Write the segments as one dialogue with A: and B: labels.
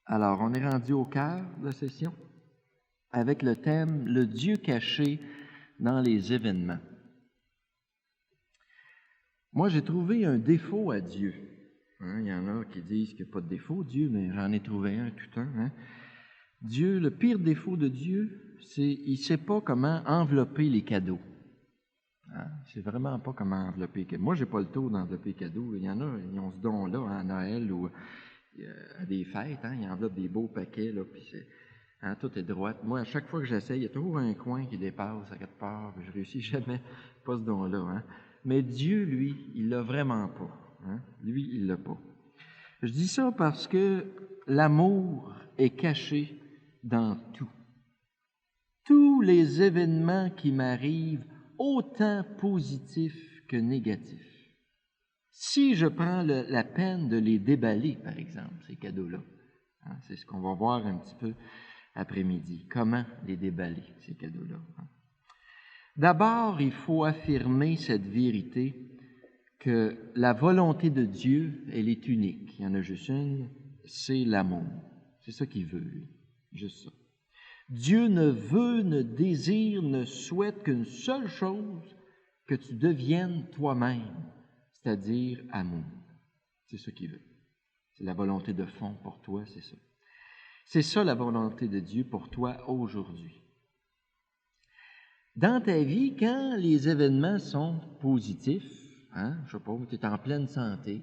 A: Alors, on est rendu au cœur de la session avec le thème « Le Dieu caché dans les événements ». Moi, j'ai trouvé un défaut à Dieu. Il y en a qui disent qu'il n'y a pas de défaut, Dieu, mais j'en ai trouvé un, tout un. Dieu, le pire défaut de Dieu, c'est qu'il ne sait pas comment envelopper les cadeaux. Il ne sait vraiment pas comment envelopper les cadeaux. Moi, je n'ai pas le tour d'envelopper les cadeaux. Il y en a, ils ont ce don-là à Noël ou à des fêtes, ils enveloppent des beaux paquets, là, puis tout est droit. Moi, à chaque fois que j'essaye, il y a toujours un coin qui dépasse à quelque part, puis je réussis jamais, pas ce don-là. Mais Dieu, lui, il l'a vraiment pas. Lui, il l'a pas. Je dis ça parce que l'amour est caché dans tout. Tous les événements qui m'arrivent, autant positifs que négatifs. Si je prends la peine de les déballer, par exemple, ces cadeaux-là, c'est ce qu'on va voir un petit peu après-midi. Comment les déballer, ces cadeaux-là? D'abord, il faut affirmer cette vérité que la volonté de Dieu, elle est unique. Il y en a juste une, c'est l'amour. C'est ça qu'il veut, lui. Juste ça. Dieu ne veut, ne désire, ne souhaite qu'une seule chose, que tu deviennes toi-même, c'est-à-dire amour. C'est ce qu'il veut. C'est la volonté de fond pour toi, c'est ça. C'est ça la volonté de Dieu pour toi aujourd'hui. Dans ta vie, quand les événements sont positifs, je ne sais pas, tu es en pleine santé,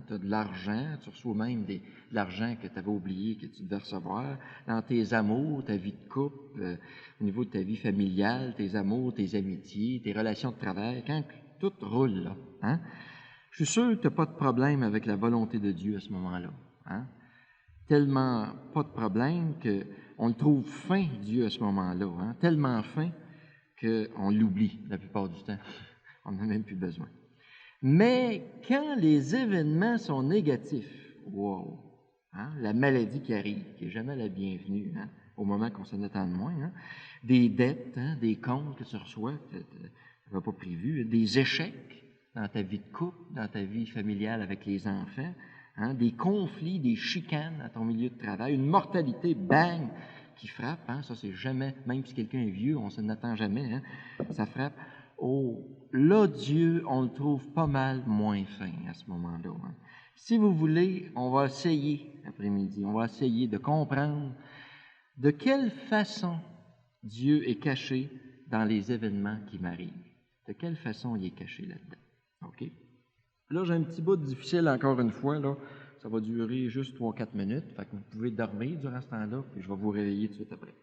A: tu as de l'argent, tu reçois même de l'argent que tu avais oublié que tu devais recevoir, dans tes amours, ta vie de couple, au niveau de ta vie familiale, tes amours, tes amitiés, tes relations de travail, quand tout roule, là, je suis sûr que tu n'as pas de problème avec la volonté de Dieu à ce moment-là. Tellement pas de problème qu'on le trouve fin, Dieu, à ce moment-là. Tellement fin qu'on l'oublie la plupart du temps. On n'en a même plus besoin. Mais quand les événements sont négatifs, wow! La maladie qui arrive, qui n'est jamais la bienvenue, au moment qu'on s'en attend de moins, des dettes, des comptes que tu reçois, que tu n'avais pas prévu, des échecs dans ta vie de couple, dans ta vie familiale avec les enfants, des conflits, des chicanes dans ton milieu de travail, une mortalité, bang, qui frappe, ça c'est jamais, même si quelqu'un est vieux, on s'en attend jamais, ça frappe. Oh, là, Dieu, on le trouve pas mal moins fin à ce moment-là. Si vous voulez, on va essayer, après-midi, on va essayer de comprendre de quelle façon Dieu est caché dans les événements qui m'arrivent. De quelle façon il est caché là-dedans. OK? Là, j'ai un petit bout difficile encore une fois, là. Ça va durer juste 3-4 minutes. Fait que vous pouvez dormir durant ce temps-là, puis je vais vous réveiller tout de suite après.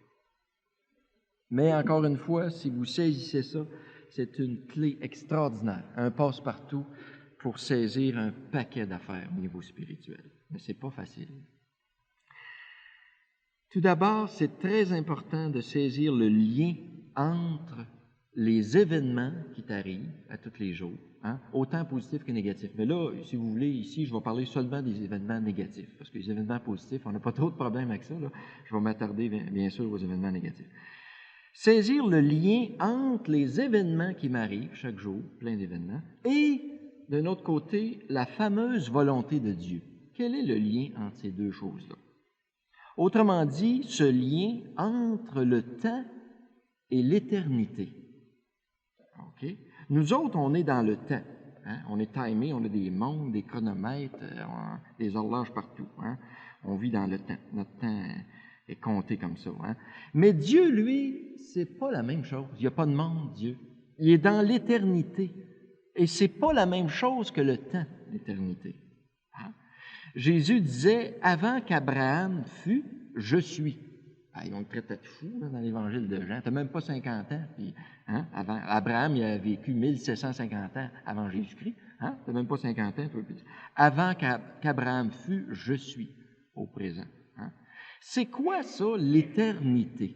A: Mais encore une fois, si vous saisissez ça, c'est une clé extraordinaire, un passe-partout pour saisir un paquet d'affaires au niveau spirituel. Mais c'est pas facile. Tout d'abord, c'est très important de saisir le lien entre les événements qui t'arrivent à tous les jours, autant positifs que négatifs. Mais là, si vous voulez, ici, je vais parler seulement des événements négatifs, parce que les événements positifs, on n'a pas trop de problèmes avec ça. Là. Je vais m'attarder, bien sûr, aux événements négatifs. Saisir le lien entre les événements qui m'arrivent chaque jour, plein d'événements, et, d'un autre côté, la fameuse volonté de Dieu. Quel est le lien entre ces deux choses-là? Autrement dit, ce lien entre le temps et l'éternité. OK? Nous autres, on est dans le temps. On est timé, on a des montres, des chronomètres, des horloges partout. On vit dans le temps. Notre temps est compté comme ça. Mais Dieu, lui, c'est pas la même chose. Il n'y a pas de monde, Dieu. Il est dans l'éternité. Et c'est pas la même chose que le temps, l'éternité. Jésus disait, avant qu'Abraham fût, je suis. On le traitait de fou dans l'évangile de Jean. Tu n'as même pas 50 ans. Puis, avant, Abraham, il a vécu 1750 ans avant Jésus-Christ. Tu n'as même pas 50 ans. Toi, puis, avant qu'Abraham fût, je suis au présent. C'est quoi ça, l'éternité?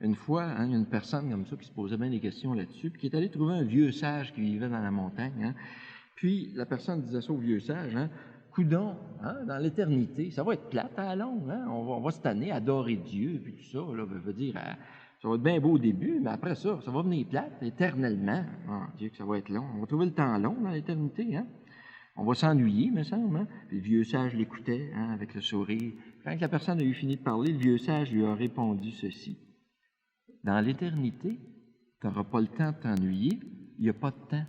A: Une fois, il y a une personne comme ça qui se posait bien des questions là-dessus, puis qui est allé trouver un vieux sage qui vivait dans la montagne. Puis la personne disait ça au vieux sage, coudon, dans l'éternité, ça va être plate à la longue, on va cette année adorer Dieu, puis tout ça, là, veut dire, ça va être bien beau au début, mais après ça va venir plate éternellement. Dieu que ça va être long. On va trouver le temps long dans l'éternité, On va s'ennuyer, me semble. Hein? Puis le vieux sage l'écoutait avec le sourire. Quand la personne a eu fini de parler, le vieux sage lui a répondu ceci. Dans l'éternité, tu n'auras pas le temps de t'ennuyer, il n'y a pas de temps.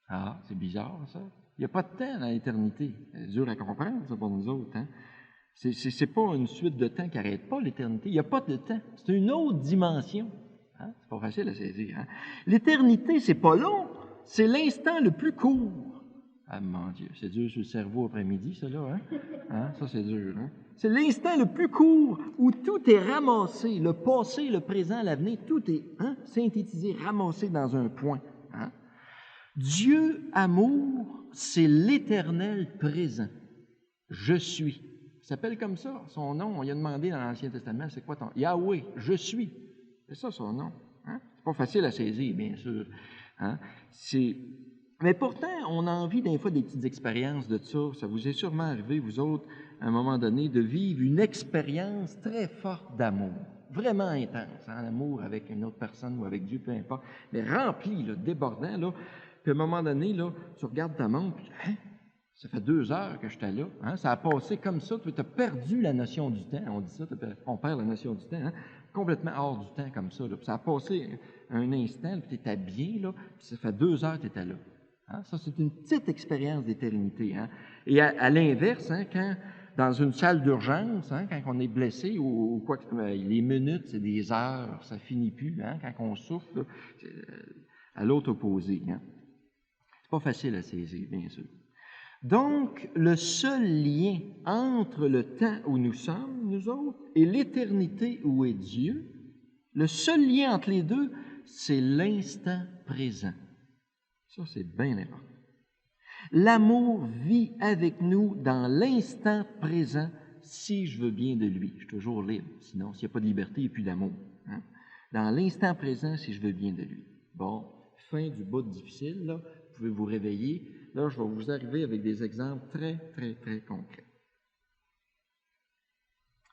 A: Ah, c'est bizarre, ça. Il n'y a pas de temps dans l'éternité. C'est dur à comprendre, ça, pour nous autres. Hein? C'est pas une suite de temps qui n'arrête pas, l'éternité. Il n'y a pas de temps. C'est une autre dimension. Hein? C'est pas facile à saisir. Hein? L'éternité, c'est pas long. C'est l'instant le plus court. Ah, mon Dieu, c'est dur sur le cerveau après-midi, ça, là. Hein? Ça, c'est dur. Hein? C'est l'instant le plus court où tout est ramassé. Le passé, le présent, l'avenir, tout est synthétisé, ramassé dans un point. Hein? Dieu, amour, c'est l'éternel présent. Je suis. Il s'appelle comme ça, son nom. On lui a demandé dans l'Ancien Testament, c'est quoi ton... Yahweh, je suis. C'est ça, son nom. Hein? C'est pas facile à saisir, bien sûr. Hein? Mais pourtant, on a envie des fois des petites expériences de ça. Ça vous est sûrement arrivé, vous autres, à un moment donné, de vivre une expérience très forte d'amour. Vraiment intense, hein? L'amour avec une autre personne ou avec Dieu, peu importe. Mais rempli, là, débordant, là. Puis à un moment donné, là, tu regardes ta montre, puis ça fait 2 heures que j'étais là. Hein? Ça a passé comme ça. Tu as perdu la notion du temps. On dit ça, on perd la notion du temps. Hein? Complètement hors du temps comme ça. Là. Puis ça a passé un instant, puis tu étais bien, là, puis ça fait 2 heures que tu étais là. Hein? Ça, c'est une petite expérience d'éternité. Hein? Et à l'inverse, hein, quand dans une salle d'urgence, hein, quand on est blessé ou quoi, les minutes, c'est des heures, ça finit plus. Hein? Quand on souffre, là, à l'autre opposé. Hein? C'est pas facile à saisir, bien sûr. Donc, le seul lien entre le temps où nous sommes, nous autres, et l'éternité où est Dieu, le seul lien entre les deux, c'est l'instant présent. Ça, c'est bien important. L'amour vit avec nous dans l'instant présent si je veux bien de lui. Je suis toujours libre. Sinon, s'il n'y a pas de liberté, il n'y a plus d'amour. Hein? Dans l'instant présent si je veux bien de lui. Bon, fin du bout difficile, là. Vous pouvez vous réveiller. Là, je vais vous arriver avec des exemples très, très, très concrets.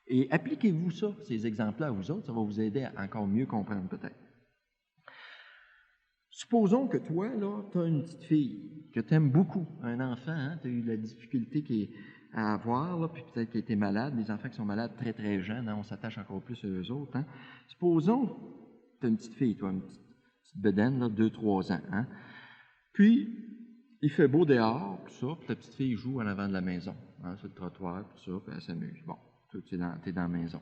A: Et appliquez-vous ça, ces exemples-là à vous autres, ça va vous aider à encore mieux comprendre peut-être. Supposons que toi, là, tu as une petite fille que tu aimes beaucoup, un enfant, hein, tu as eu la difficulté à avoir, là, puis peut-être qu'elle était malade, les enfants qui sont malades très, très jeunes, hein, on s'attache encore plus à eux autres. Hein. Supposons que tu as une petite fille, toi, une petite bedaine, là, 2-3 ans. Hein. Puis, il fait beau dehors, tout ça, puis ta petite fille joue en avant de la maison, hein, sur le trottoir, tout ça, puis elle s'amuse. Bon, tu es dans la maison.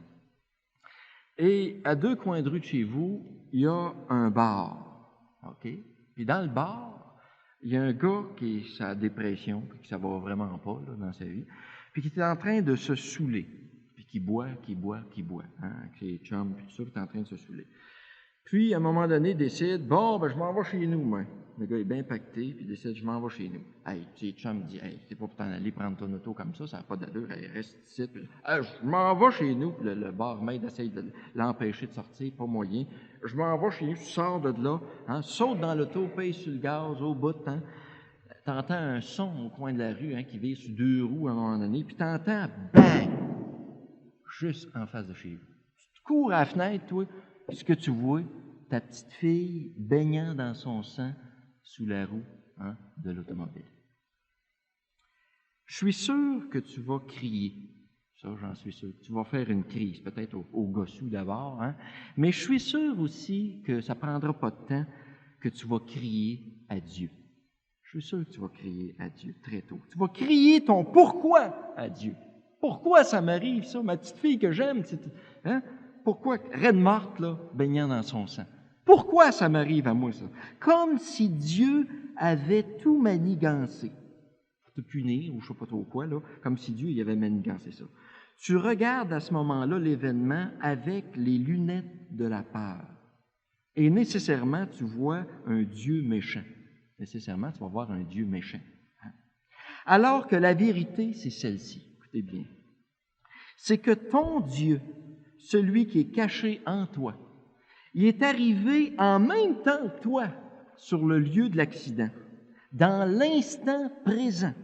A: Et à 2 coins de rue de chez vous, il y a un bar. OK? Puis dans le bar, il y a un gars qui est sa dépression, puis que ça va vraiment pas là, dans sa vie, puis qui est en train de se saouler, puis qui boit, hein, avec ses chums, puis tout ça, puis est en train de se saouler. Puis, à un moment donné, il décide, bon, ben je m'en vais chez nous, moi. Le gars est bien pacté, puis il décide, je m'en vais chez nous. Hey, ses chums disent, hey, c'est pas pour t'en aller prendre ton auto comme ça n'a pas d'allure, hey, reste ici. Puis, hey, je m'en vais chez nous. Puis le barmaid essaye de l'empêcher de sortir, pas moyen. Je m'en vais chez nous, tu sors de là, hein, saute dans l'auto, paye sur le gaz, au bout, hein. T'entends un son au coin de la rue, hein, qui vire sur 2 roues à un moment donné, puis t'entends, bang, juste en face de chez vous. Tu cours à la fenêtre, toi, puis ce que tu vois, ta petite fille baignant dans son sang sous la roue, hein, de l'automobile. Je suis sûr que tu vas crier. Ça, j'en suis sûr. Tu vas faire une crise, peut-être au gossou d'abord, hein? Mais je suis sûr aussi que ça ne prendra pas de temps que tu vas crier à Dieu. Je suis sûr que tu vas crier à Dieu très tôt. Tu vas crier ton pourquoi à Dieu. Pourquoi ça m'arrive, ça? Ma petite fille que j'aime, hein? Pourquoi? Reine morte, là, baignant dans son sang. Pourquoi ça m'arrive à moi, ça? Comme si Dieu avait tout manigancé. Pour te punir, ou je ne sais pas trop quoi, là, comme si Dieu y avait manigancé ça. Tu regardes à ce moment-là l'événement avec les lunettes de la peur. Et nécessairement, tu vois un Dieu méchant. Nécessairement, tu vas voir un Dieu méchant. Hein? Alors que la vérité, c'est celle-ci. Écoutez bien. C'est que ton Dieu, celui qui est caché en toi, il est arrivé en même temps que toi sur le lieu de l'accident, dans l'instant présent.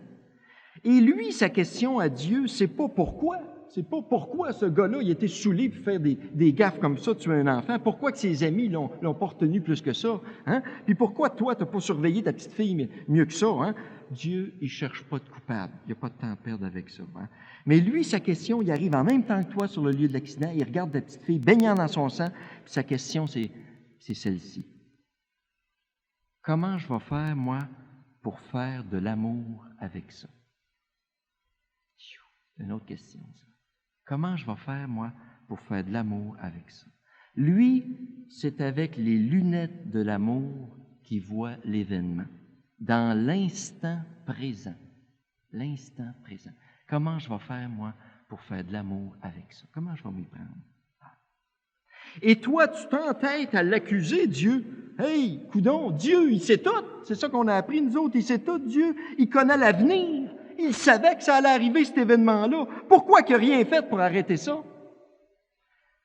A: Et lui, sa question à Dieu, c'est pas pourquoi, C'est pas pourquoi ce gars-là, il a été saoulé pour faire des gaffes comme ça, tuer un enfant. Pourquoi que ses amis l'ont pas retenu plus que ça? Hein? Puis pourquoi toi, tu n'as pas surveillé ta petite fille mieux que ça? Hein? Dieu, il cherche pas de coupable. Il n'y a pas de temps à perdre avec ça. Hein? Mais lui, sa question, il arrive en même temps que toi sur le lieu de l'accident. Il regarde la petite fille baignant dans son sang. Puis sa question, c'est celle-ci. Comment je vais faire, moi, pour faire de l'amour avec ça? C'est une autre question, ça. Comment je vais faire, moi, pour faire de l'amour avec ça? Lui, c'est avec les lunettes de l'amour qu'il voit l'événement, dans l'instant présent. L'instant présent. Comment je vais faire, moi, pour faire de l'amour avec ça? Comment je vais m'y prendre? Et toi, tu t'entêtes à l'accuser, Dieu. Hey, coudon, Dieu, il sait tout. C'est ça qu'on a appris, nous autres. Il sait tout, Dieu. Il connaît l'avenir. Il savait que ça allait arriver, cet événement-là. Pourquoi qu'il n'a rien fait pour arrêter ça?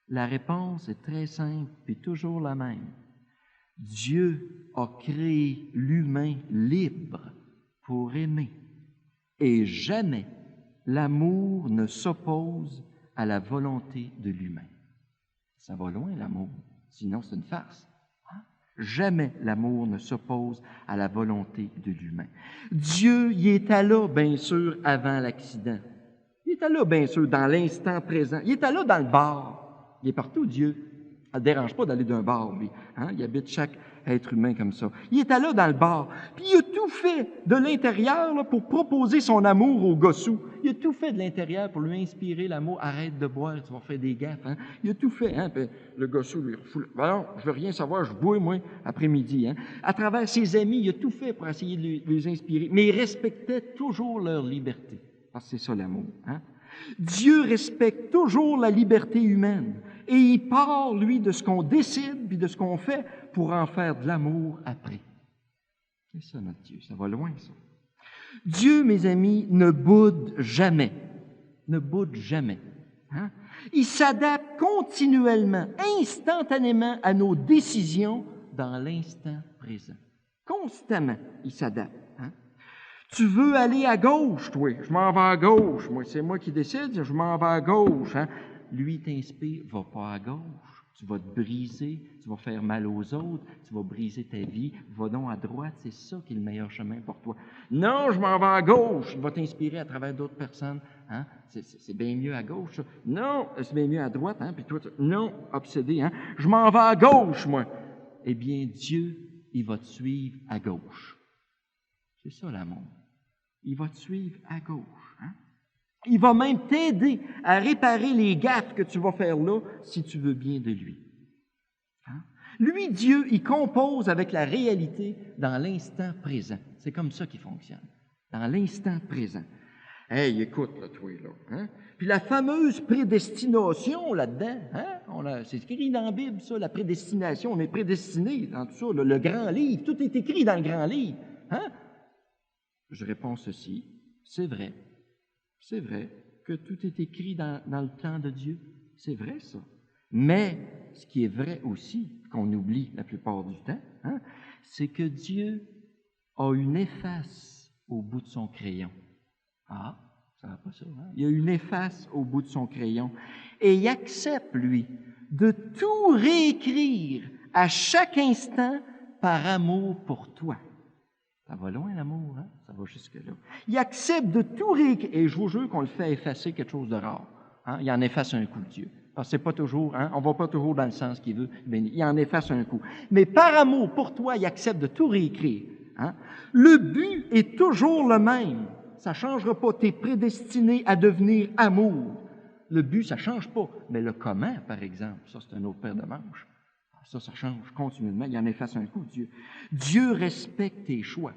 A: La réponse est très simple et toujours la même. Dieu a créé l'humain libre pour aimer. Et jamais l'amour ne s'oppose à la volonté de l'humain. Ça va loin, l'amour. Sinon, c'est une farce. Jamais l'amour ne s'oppose à la volonté de l'humain. Dieu, il était là, bien sûr, avant l'accident. Il était là, bien sûr, dans l'instant présent. Il était là dans le bar. Il est partout, Dieu. Ça ne dérange pas d'aller d'un bar, lui. Hein? Il habite chaque être humain comme ça. Il était là dans le bar. Puis il a tout fait de l'intérieur là, pour proposer son amour au gossou. Il a tout fait de l'intérieur pour lui inspirer l'amour. Arrête de boire, tu vas faire des gaffes. Hein? Il a tout fait. Hein? Puis le gossou lui refoule. Ben non, je veux rien savoir, je bois, moi, après-midi. Hein? À travers ses amis, il a tout fait pour essayer de les inspirer. Mais il respectait toujours leur liberté. Parce que c'est ça l'amour. Hein? Dieu respecte toujours la liberté humaine. Et il part, lui, de ce qu'on décide puis de ce qu'on fait pour en faire de l'amour après. C'est ça, notre Dieu. Ça va loin, ça. Dieu, mes amis, ne boude jamais. Ne boude jamais. Hein? Il s'adapte continuellement, instantanément à nos décisions dans l'instant présent. Constamment, il s'adapte. Hein? Tu veux aller à gauche, toi. Je m'en vais à gauche. Moi, c'est moi qui décide, je m'en vais à gauche. Hein? Lui t'inspire, va pas à gauche. Tu vas te briser, tu vas faire mal aux autres, tu vas briser ta vie. Va donc à droite, c'est ça qui est le meilleur chemin pour toi. Non, je m'en vais à gauche. Il va t'inspirer à travers d'autres personnes. Hein? C'est bien mieux à gauche. Ça. Non, c'est bien mieux à droite. Hein? Puis toi, non, obsédé. Hein? Je m'en vais à gauche, moi. Eh bien, Dieu, il va te suivre à gauche. C'est ça l'amour. Il va te suivre à gauche. Hein? Il va même t'aider à réparer les gaffes que tu vas faire là si tu veux bien de lui. Hein? Lui, Dieu, il compose avec la réalité dans l'instant présent. C'est comme ça qu'il fonctionne. Dans l'instant présent. Hey, écoute, là, toi, là. Hein? Puis la fameuse prédestination là-dedans, hein? C'est écrit dans la Bible, ça, la prédestination. On est prédestiné dans tout ça, là, le grand livre. Tout est écrit dans le grand livre. Hein? Je réponds ceci. C'est vrai. C'est vrai que tout est écrit dans le plan de Dieu. C'est vrai, ça. Mais ce qui est vrai aussi, qu'on oublie la plupart du temps, hein, c'est que Dieu a une efface au bout de son crayon. Ah, ça va pas ça, hein? Il y a une efface au bout de son crayon. Et il accepte, lui, de tout réécrire à chaque instant par amour pour toi. Ça va loin, l'amour, hein? Ça va jusque-là. Il accepte de tout réécrire. Et je vous jure qu'on le fait effacer quelque chose de rare. Hein? Il en efface un coup, Dieu. Parce que c'est pas toujours, hein? On ne va pas toujours dans le sens qu'il veut. Mais il en efface un coup. Mais par amour pour toi, il accepte de tout réécrire. Hein? Le but est toujours le même. Ça ne changera pas. Tu es prédestiné à devenir amour. Le but, ça ne change pas. Mais le comment, par exemple, ça, c'est un autre paire de manches. Ça change continuellement. Il en efface un coup, Dieu. Dieu respecte tes choix.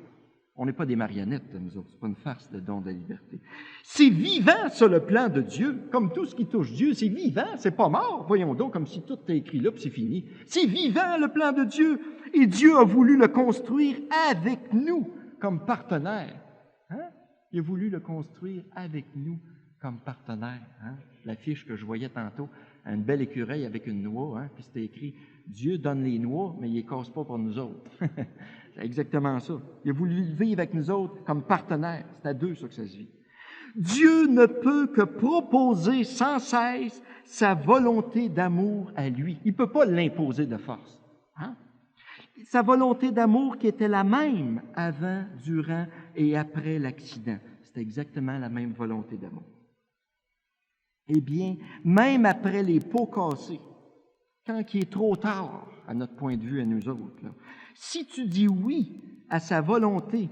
A: On n'est pas des marionnettes, nous autres. Ce n'est pas une farce, le don de la liberté. C'est vivant, ça, le plan de Dieu. Comme tout ce qui touche Dieu, c'est vivant, c'est pas mort. Voyons donc, comme si tout est écrit là, puis c'est fini. C'est vivant, le plan de Dieu. Et Dieu a voulu le construire avec nous, comme partenaire. Hein? Il a voulu le construire avec nous, comme partenaire. Hein? L'affiche que je voyais tantôt, une belle écureuil avec une noix, hein? Puis c'était écrit « Dieu donne les noix, mais il ne les casse pas pour nous autres. » C'est exactement ça. Il a voulu vivre avec nous autres comme partenaires. C'est à deux, ça, que ça se vit. Dieu ne peut que proposer sans cesse sa volonté d'amour à lui. Il ne peut pas l'imposer de force. Hein? Sa volonté d'amour qui était la même avant, durant et après l'accident. C'était exactement la même volonté d'amour. Eh bien, même après les pots cassés, quand il est trop tard, à notre point de vue, à nous autres, là, si tu dis oui à sa volonté,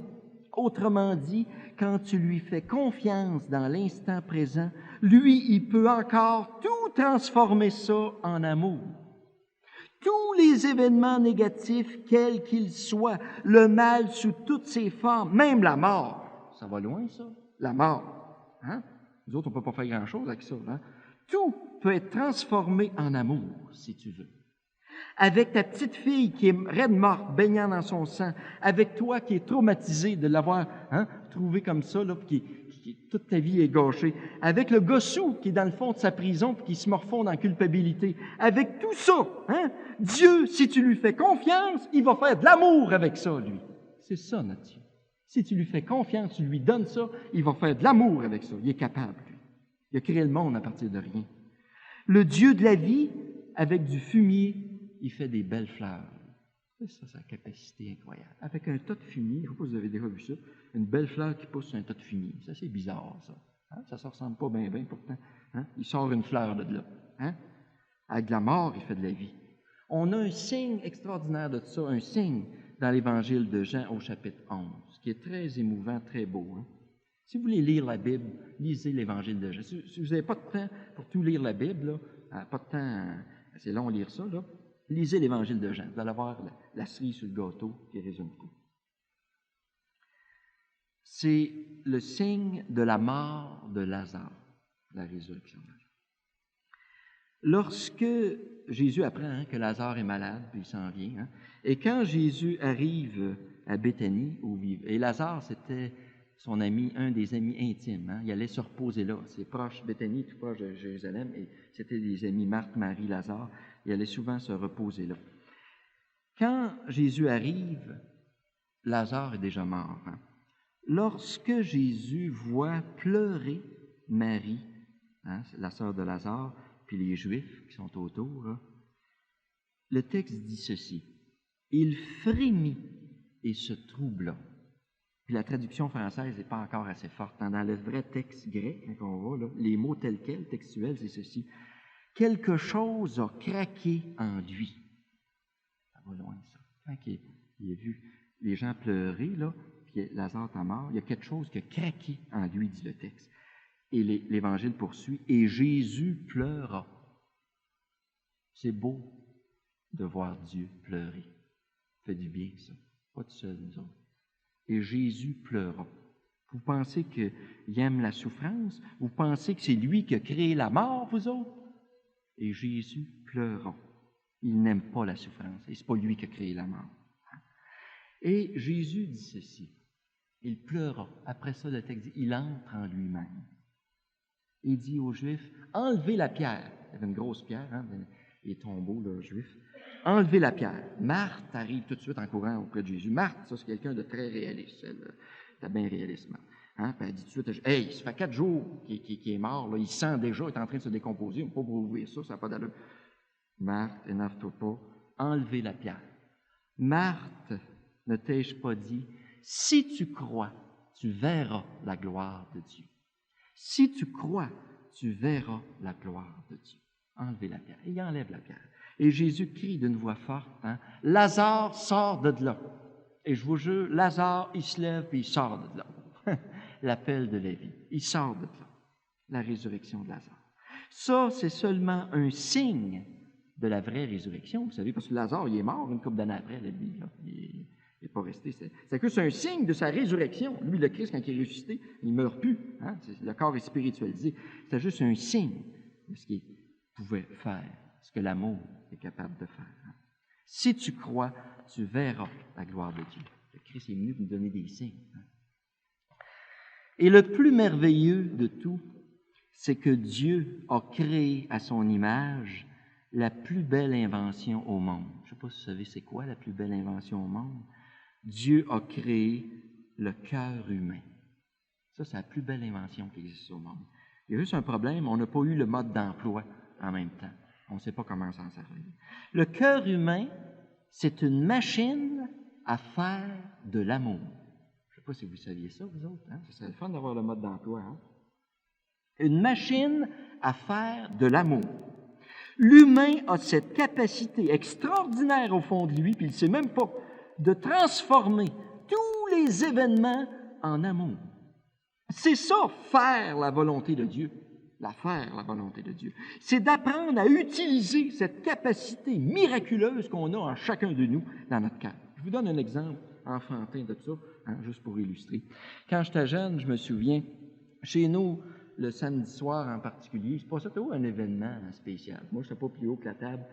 A: autrement dit, quand tu lui fais confiance dans l'instant présent, lui, il peut encore tout transformer ça en amour. Tous les événements négatifs, quels qu'ils soient, le mal sous toutes ses formes, même la mort, ça va loin, ça, la mort. Hein? Nous autres, on ne peut pas faire grand-chose avec ça. Hein? Tout peut être transformé en amour, si tu veux. Avec ta petite fille qui est raide morte, baignant dans son sang, avec toi qui es traumatisé de l'avoir trouvé comme ça, là, puis toute ta vie est gâchée, avec le gossou qui est dans le fond de sa prison puis qui se morfonde en culpabilité, avec tout ça, Dieu, si tu lui fais confiance, il va faire de l'amour avec ça, lui. C'est ça, notre Dieu. Si tu lui fais confiance, tu lui donnes ça, il va faire de l'amour avec ça. Il est capable, lui. Il a créé le monde à partir de rien. Le Dieu de la vie, avec du fumier, il fait des belles fleurs. C'est ça, sa capacité incroyable. Avec un tas de fumier, je ne sais pas si vous avez déjà vu ça, une belle fleur qui pousse sur un tas de fumier. Ça, c'est bizarre, ça. Ça ne se ressemble pas bien, pourtant. Il sort une fleur de là. Avec de la mort, il fait de la vie. On a un signe extraordinaire de ça, un signe dans l'Évangile de Jean au chapitre 11, qui est très émouvant, très beau. Si vous voulez lire la Bible, lisez l'Évangile de Jean. Si vous n'avez pas de temps pour tout lire la Bible, là, pas de temps, c'est long à lire ça, là, lisez l'Évangile de Jean. Vous allez avoir la cerise sur le gâteau qui résume tout. C'est le signe de la mort de Lazare, la résurrection de Lazare. Lorsque Jésus apprend que Lazare est malade, puis il s'en vient, et quand Jésus arrive à Béthanie, et Lazare, c'était son ami, un des amis intimes, il allait se reposer là. C'est proche, Béthanie, tout proche de Jérusalem, et c'était des amis, Marthe, Marie, Lazare. Il allait souvent se reposer là. Quand Jésus arrive, Lazare est déjà mort. Lorsque Jésus voit pleurer Marie, la sœur de Lazare, puis les Juifs qui sont autour, le texte dit ceci. Il frémit et se troubla. Puis la traduction française n'est pas encore assez forte. Dans le vrai texte grec, quand on va, là, les mots tels quels, textuels, c'est ceci. Quelque chose a craqué en lui. Ça va loin, ça. Quand il a vu les gens pleurer, là, puis Lazare est mort, il y a quelque chose qui a craqué en lui, dit le texte. Et l'Évangile poursuit, et Jésus pleura. C'est beau de voir Dieu pleurer. Ça fait du bien, ça. Pas tout seul, nous autres. Et Jésus pleura. Vous pensez qu'il aime la souffrance? Vous pensez que c'est lui qui a créé la mort, vous autres? Et Jésus pleura. Il n'aime pas la souffrance. Et ce n'est pas lui qui a créé la mort. Et Jésus dit ceci. Il pleura. Après ça, le texte dit, il entre en lui-même. Il dit aux Juifs, enlevez la pierre. Il y avait une grosse pierre, les tombeaux là, juifs. Enlevez la pierre. Marthe arrive tout de suite en courant auprès de Jésus. Marthe, ça, c'est quelqu'un de très réaliste. Elle est bien réaliste. Puis elle dit tout de suite, hey, ça fait 4 jours qu'il est mort. Là. Il sent déjà, il est en train de se décomposer. On ne peut pas ouvrir ça, ça n'a pas d'allure. Marthe, énerve-toi pas. Enlevez la pierre. Marthe, ne t'ai-je pas dit, si tu crois, tu verras la gloire de Dieu. Si tu crois, tu verras la gloire de Dieu. Enlevez la pierre. Et il enlève la pierre. Et Jésus crie d'une voix forte, Lazare, sort de là. Et je vous jure, Lazare, il se lève et il sort de là. L'appel de la vie. Il sort de là. La résurrection de Lazare. Ça, c'est seulement un signe de la vraie résurrection, vous savez, parce que Lazare, il est mort une couple d'années après, lui. Là. Il n'est pas resté. C'est que c'est un signe de sa résurrection. Lui, le Christ, quand il est ressuscité, il ne meurt plus. Le corps est spiritualisé. C'est juste un signe de ce qu'il pouvait faire, ce que l'amour est capable de faire. Si tu crois, tu verras la gloire de Dieu. Le Christ est venu nous donner des signes. Et le plus merveilleux de tout, c'est que Dieu a créé à son image la plus belle invention au monde. Je ne sais pas si vous savez c'est quoi la plus belle invention au monde. Dieu a créé le cœur humain. Ça, c'est la plus belle invention qui existe au monde. Il y a juste un problème, on n'a pas eu le mode d'emploi en même temps. On ne sait pas comment s'en servir. Le cœur humain, c'est une machine à faire de l'amour. Je ne sais pas si vous saviez ça, vous autres. Hein? Ça serait le fun d'avoir le mode d'emploi. Hein? Une machine à faire de l'amour. L'humain a cette capacité extraordinaire au fond de lui, puis il ne sait même pas, de transformer tous les événements en amour. C'est ça, faire la volonté de Dieu. Faire la volonté de Dieu. C'est d'apprendre à utiliser cette capacité miraculeuse qu'on a en chacun de nous dans notre cœur. Je vous donne un exemple enfantin de ça, hein, juste pour illustrer. Quand j'étais jeune, je me souviens, chez nous, le samedi soir en particulier, il se passait toujours un événement spécial. Moi, je n'étais pas plus haut que la table.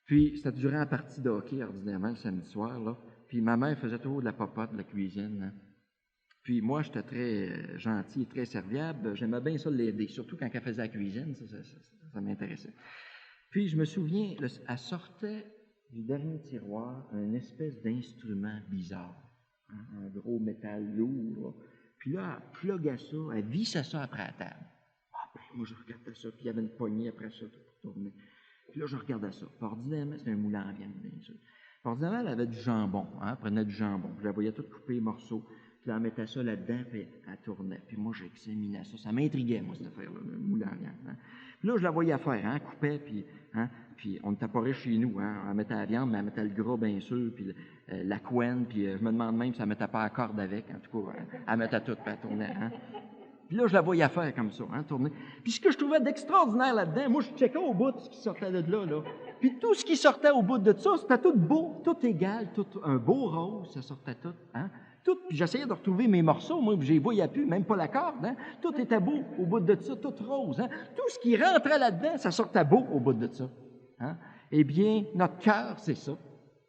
A: Puis, c'était durant la partie de hockey, ordinairement, le samedi soir, là. Puis, ma mère faisait toujours de la popote, de la cuisine, hein. Puis moi, j'étais très gentil et très serviable. J'aimais bien ça l'aider, surtout quand elle faisait la cuisine, ça m'intéressait. Puis je me souviens, elle sortait du dernier tiroir une espèce d'instrument bizarre, hein, un gros métal lourd. Là. Puis là, elle pluguait ça, elle vissait ça après la table. Ah, ben, moi, je regardais ça, puis il y avait une poignée après ça pour tourner. Puis là, je regardais ça. Puis ordinairement, c'était un moulin à viande, bien sûr. Puis ordinairement, elle avait du jambon, hein, elle prenait du jambon. Je la voyais toute coupée, morceaux. Puis là, elle mettait ça là-dedans, puis elle tournait. Puis moi, j'examinais ça. Ça m'intriguait, moi, cette affaire-là, le moulin à viande. Hein. Puis là, je la voyais faire, hein, elle coupait, puis on n'était pas riche chez nous. Hein, elle mettait la viande, mais elle mettait le gras, bien sûr, puis la couenne, puis je me demande même si elle ne mettait pas la corde avec. En tout cas, elle mettait tout, puis elle tournait. Hein. Puis là, je la voyais faire comme ça, hein, tourner. Puis ce que je trouvais d'extraordinaire là-dedans, moi, je checkais au bout de ce qui sortait de là. Puis tout ce qui sortait au bout de ça, c'était tout beau, tout égal, tout un beau rose, ça sortait tout, hein. Tout, puis j'essayais de retrouver mes morceaux, moi, puis je les voyais plus, même pas la corde, hein. Tout était beau au bout de ça, tout rose, hein. Tout ce qui rentrait là-dedans, ça sortait beau au bout de ça, hein. Eh bien, notre cœur, c'est ça.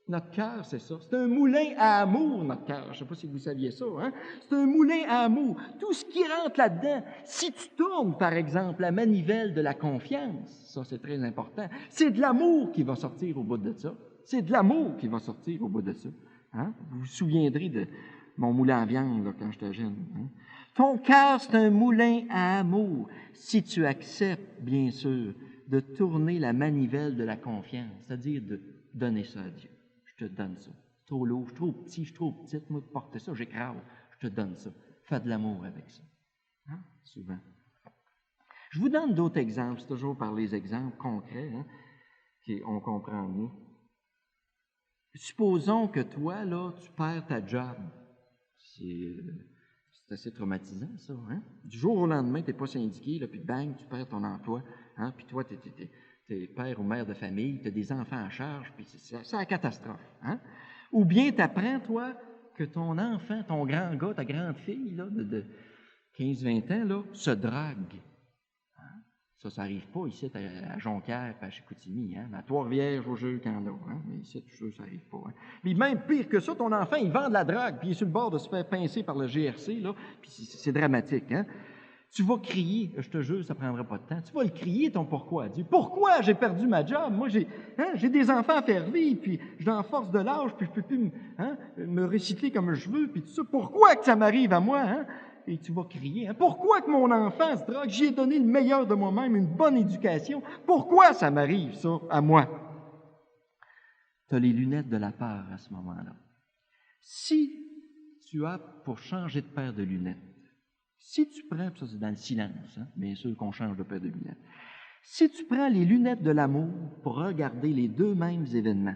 A: Notre cœur, c'est ça. C'est un moulin à amour, notre cœur. Je ne sais pas si vous saviez ça, hein. C'est un moulin à amour. Tout ce qui rentre là-dedans, si tu tournes, par exemple, la manivelle de la confiance, ça, c'est très important, c'est de l'amour qui va sortir au bout de ça. C'est de l'amour qui va sortir au bout de ça. Hein? Vous vous souviendrez de mon moulin à viande, là, quand j'étais jeune. Hein? Ton cœur, c'est un moulin à amour. Si tu acceptes, bien sûr, de tourner la manivelle de la confiance, c'est-à-dire de donner ça à Dieu. Je te donne ça. C'est trop lourd, je suis trop petit, je suis trop petite, moi, de porter ça, j'écrase. Je te donne ça. Fais de l'amour avec ça. Hein? Souvent. Je vous donne d'autres exemples, c'est toujours par les exemples concrets, hein, qu'on comprend mieux. Supposons que toi, là, tu perds ta job. C'est assez traumatisant, ça. Hein? Du jour au lendemain, tu n'es pas syndiqué, là, puis bang, tu perds ton emploi. Hein? Puis toi, tu es père ou mère de famille, tu as des enfants à charge, puis c'est la catastrophe. Hein? Ou bien tu apprends, toi, que ton enfant, ton grand gars, ta grande fille là, de 15-20 ans, là, se drague. Ça n'arrive pas ici à Jonquière et à Chicoutimi. Hein? À Trois-Rivières, au jeu, quand là. Hein? Mais ici, ça n'arrive pas. Hein? Puis même pire que ça, ton enfant, il vend de la drague, puis il est sur le bord de se faire pincer par le GRC, là, puis c'est dramatique. Hein? Tu vas crier, je te jure, ça ne prendra pas de temps. Tu vas le crier, ton pourquoi. Dis, pourquoi j'ai perdu ma job? Moi, j'ai des enfants à faire vivre, puis je suis en force de l'âge, puis je ne peux plus me recycler comme je veux, puis tout ça. Pourquoi que ça m'arrive à moi? Hein? Et tu vas crier. Hein? Pourquoi que mon enfant se drogue? J'y ai donné le meilleur de moi-même, une bonne éducation. Pourquoi ça m'arrive, ça, à moi? Tu as les lunettes de la peur à ce moment-là. Si tu as pour changer de paire de lunettes, si tu prends, ça c'est dans le silence, hein? Bien sûr qu'on change de paire de lunettes. Si tu prends les lunettes de l'amour pour regarder les deux mêmes événements,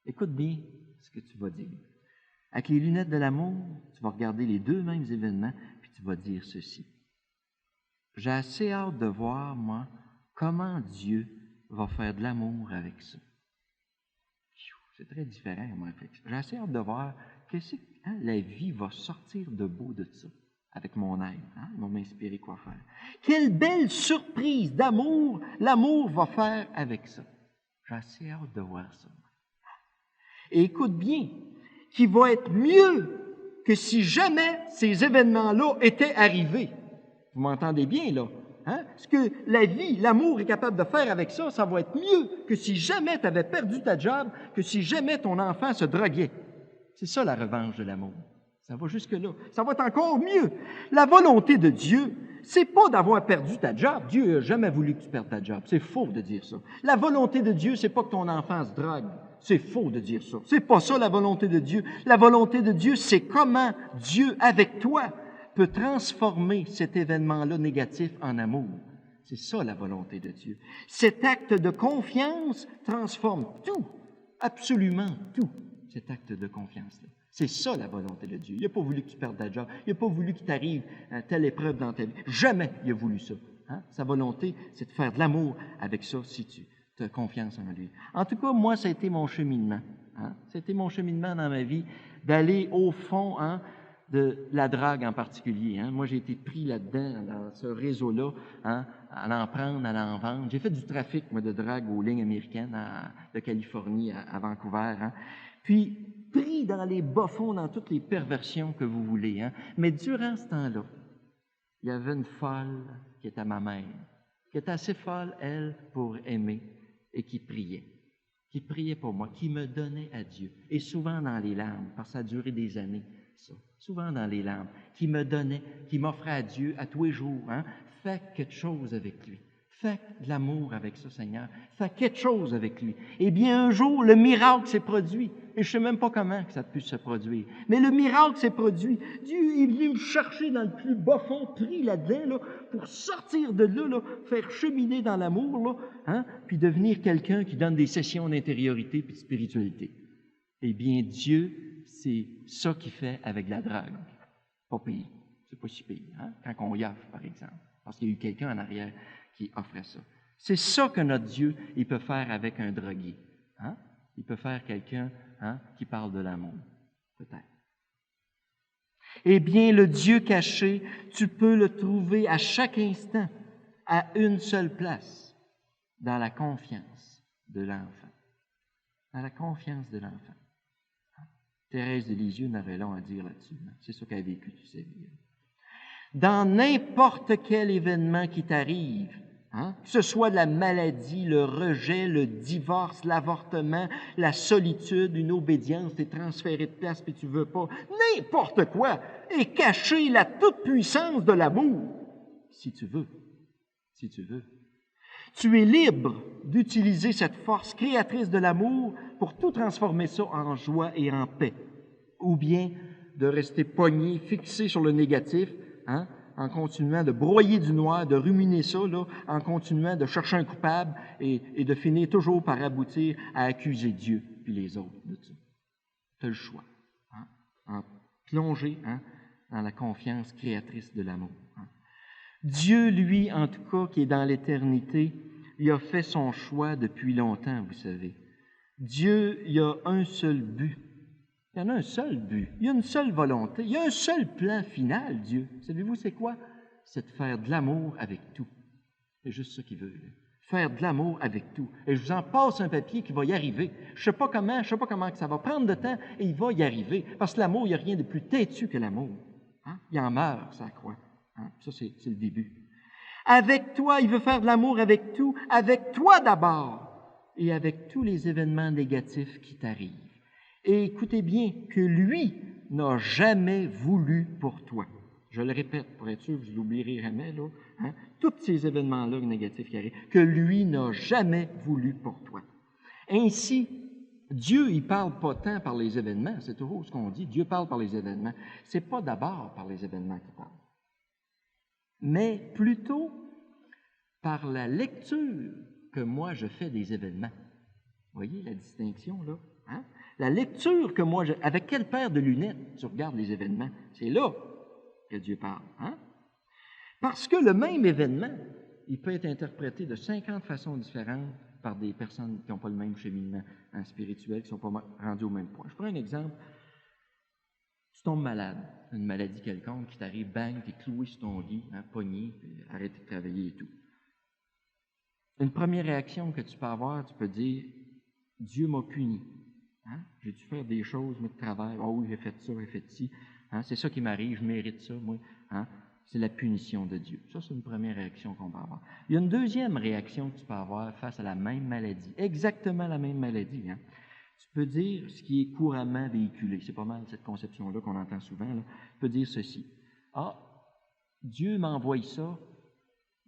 A: écoute bien ce que tu vas dire. Avec les lunettes de l'amour, tu vas regarder les deux mêmes événements, puis tu vas dire ceci. J'ai assez hâte de voir, moi, comment Dieu va faire de l'amour avec ça. C'est très différent, mon réflexion. J'ai assez hâte de voir que la vie va sortir de beau de ça, avec mon aide. Hein? Ils vont m'inspirer quoi faire. Quelle belle surprise d'amour l'amour va faire avec ça. J'ai assez hâte de voir ça. Et écoute bien, qui va être mieux que si jamais ces événements-là étaient arrivés. Vous m'entendez bien, là? Hein? Ce que la vie, l'amour est capable de faire avec ça, ça va être mieux que si jamais tu avais perdu ta job, que si jamais ton enfant se droguait. C'est ça la revanche de l'amour. Ça va jusque-là. Ça va être encore mieux. La volonté de Dieu, c'est pas d'avoir perdu ta job. Dieu n'a jamais voulu que tu perdes ta job. C'est faux de dire ça. La volonté de Dieu, c'est pas que ton enfant se drogue. C'est faux de dire ça. C'est pas ça la volonté de Dieu. La volonté de Dieu, c'est comment Dieu, avec toi, peut transformer cet événement-là négatif en amour. C'est ça la volonté de Dieu. Cet acte de confiance transforme tout, absolument tout, cet acte de confiance-là. C'est ça la volonté de Dieu. Il n'a pas voulu que tu perdes ta job. Il n'a pas voulu qu'il t'arrive telle épreuve dans ta vie. Jamais il a voulu ça. Hein? Sa volonté, c'est de faire de l'amour avec ça si tu as confiance en lui. En tout cas, moi, ça a été mon cheminement. Hein? Ça a été mon cheminement dans ma vie d'aller au fond de la drague en particulier. Hein? Moi, j'ai été pris là-dedans, dans ce réseau-là, à l'en prendre, à l'en vendre. J'ai fait du trafic, moi, de drague aux lignes américaines de Californie à Vancouver. Hein? Puis, pris dans les bas-fonds, dans toutes les perversions que vous voulez. Hein? Mais durant ce temps-là, il y avait une folle qui était ma mère, qui était assez folle, elle, pour aimer, et qui priait pour moi, qui me donnait à Dieu, et souvent dans les larmes, parce que ça a duré des années, ça, souvent dans les larmes, qui me donnait, qui m'offrait à Dieu à tous les jours. Hein? Fais quelque chose avec lui. Fais de l'amour avec ça, Seigneur. Fais quelque chose avec lui. Eh bien, un jour, le miracle s'est produit. Et je ne sais même pas comment que ça a pu se produire. Mais le miracle s'est produit. Dieu est venu me chercher dans le plus bas fond, pris là-dedans, là, pour sortir de là, faire cheminer dans l'amour, là, hein, puis devenir quelqu'un qui donne des sessions d'intériorité et de spiritualité. Eh bien, Dieu, c'est ça qu'il fait avec la drague. Pas pire. C'est pas si pire, hein, quand on yaffe, par exemple. Parce qu'il y a eu quelqu'un en arrière qui offrait ça. C'est ça que notre Dieu, il peut faire avec un drogué. Hein? Il peut faire quelqu'un qui parle de l'amour, peut-être. Eh bien, le Dieu caché, tu peux le trouver à chaque instant, à une seule place, dans la confiance de l'enfant. Dans la confiance de l'enfant. Thérèse de Lisieux n'avait long à dire là-dessus. Hein? C'est ça qu'elle a vécu toute sa vie. Dans n'importe quel événement qui t'arrive, hein, que ce soit la maladie, le rejet, le divorce, l'avortement, la solitude, une obédience, t'es transféré de place puis tu veux pas, n'importe quoi, et cacher la toute-puissance de l'amour, si tu veux, si tu veux. Tu es libre d'utiliser cette force créatrice de l'amour pour tout transformer ça en joie et en paix, ou bien de rester pogné, fixé sur le négatif, hein, en continuant de broyer du noir, de ruminer ça, là, en continuant de chercher un coupable et de finir toujours par aboutir à accuser Dieu puis les autres de ça. Tu as le choix. Hein, en plonger dans la confiance créatrice de l'amour. Hein. Dieu, lui, en tout cas, qui est dans l'éternité, il a fait son choix depuis longtemps, vous savez. Dieu, il a un seul but. Il y en a un seul but. Il y a une seule volonté. Il y a un seul plan final, Dieu. Savez-vous, c'est quoi? C'est de faire de l'amour avec tout. C'est juste ça qu'il veut. Là. Faire de l'amour avec tout. Et je vous en passe un papier qui va y arriver. Je ne sais pas comment que ça va prendre de temps, et il va y arriver. Parce que l'amour, il n'y a rien de plus têtu que l'amour. Hein? Il en meurt, ça croit. Hein? Ça, c'est le début. Avec toi, il veut faire de l'amour avec tout, avec toi d'abord, et avec tous les événements négatifs qui t'arrivent. Et écoutez bien, que lui n'a jamais voulu pour toi. Je le répète pour être sûr que je ne l'oublierai jamais, là, hein, tous ces événements-là négatifs qui arrivent, que lui n'a jamais voulu pour toi. Ainsi, Dieu, il ne parle pas tant par les événements, c'est toujours ce qu'on dit, Dieu parle par les événements. Ce n'est pas d'abord par les événements qu'il parle, mais plutôt par la lecture que moi je fais des événements. Vous voyez la distinction, là? Hein? La lecture que moi, avec quelle paire de lunettes tu regardes les événements? C'est là que Dieu parle. Hein? Parce que le même événement, il peut être interprété de 50 façons différentes par des personnes qui n'ont pas le même cheminement spirituel, qui ne sont pas rendues au même point. Je prends un exemple. Tu tombes malade, une maladie quelconque qui t'arrive, bang, tu es cloué sur ton lit, pogné, puis arrêté de travailler et tout. Une première réaction que tu peux avoir, tu peux dire, Dieu m'a puni. Hein? J'ai dû faire des choses, moi, de travers. Oh oui, j'ai fait ça, j'ai fait ci. Hein? C'est ça qui m'arrive, je mérite ça, moi. Hein? C'est la punition de Dieu. Ça, c'est une première réaction qu'on peut avoir. Il y a une deuxième réaction que tu peux avoir face à la même maladie, exactement la même maladie. Hein? Tu peux dire ce qui est couramment véhiculé. C'est pas mal cette conception-là qu'on entend souvent. Là. Tu peux dire ceci. Ah, Dieu m'envoie ça,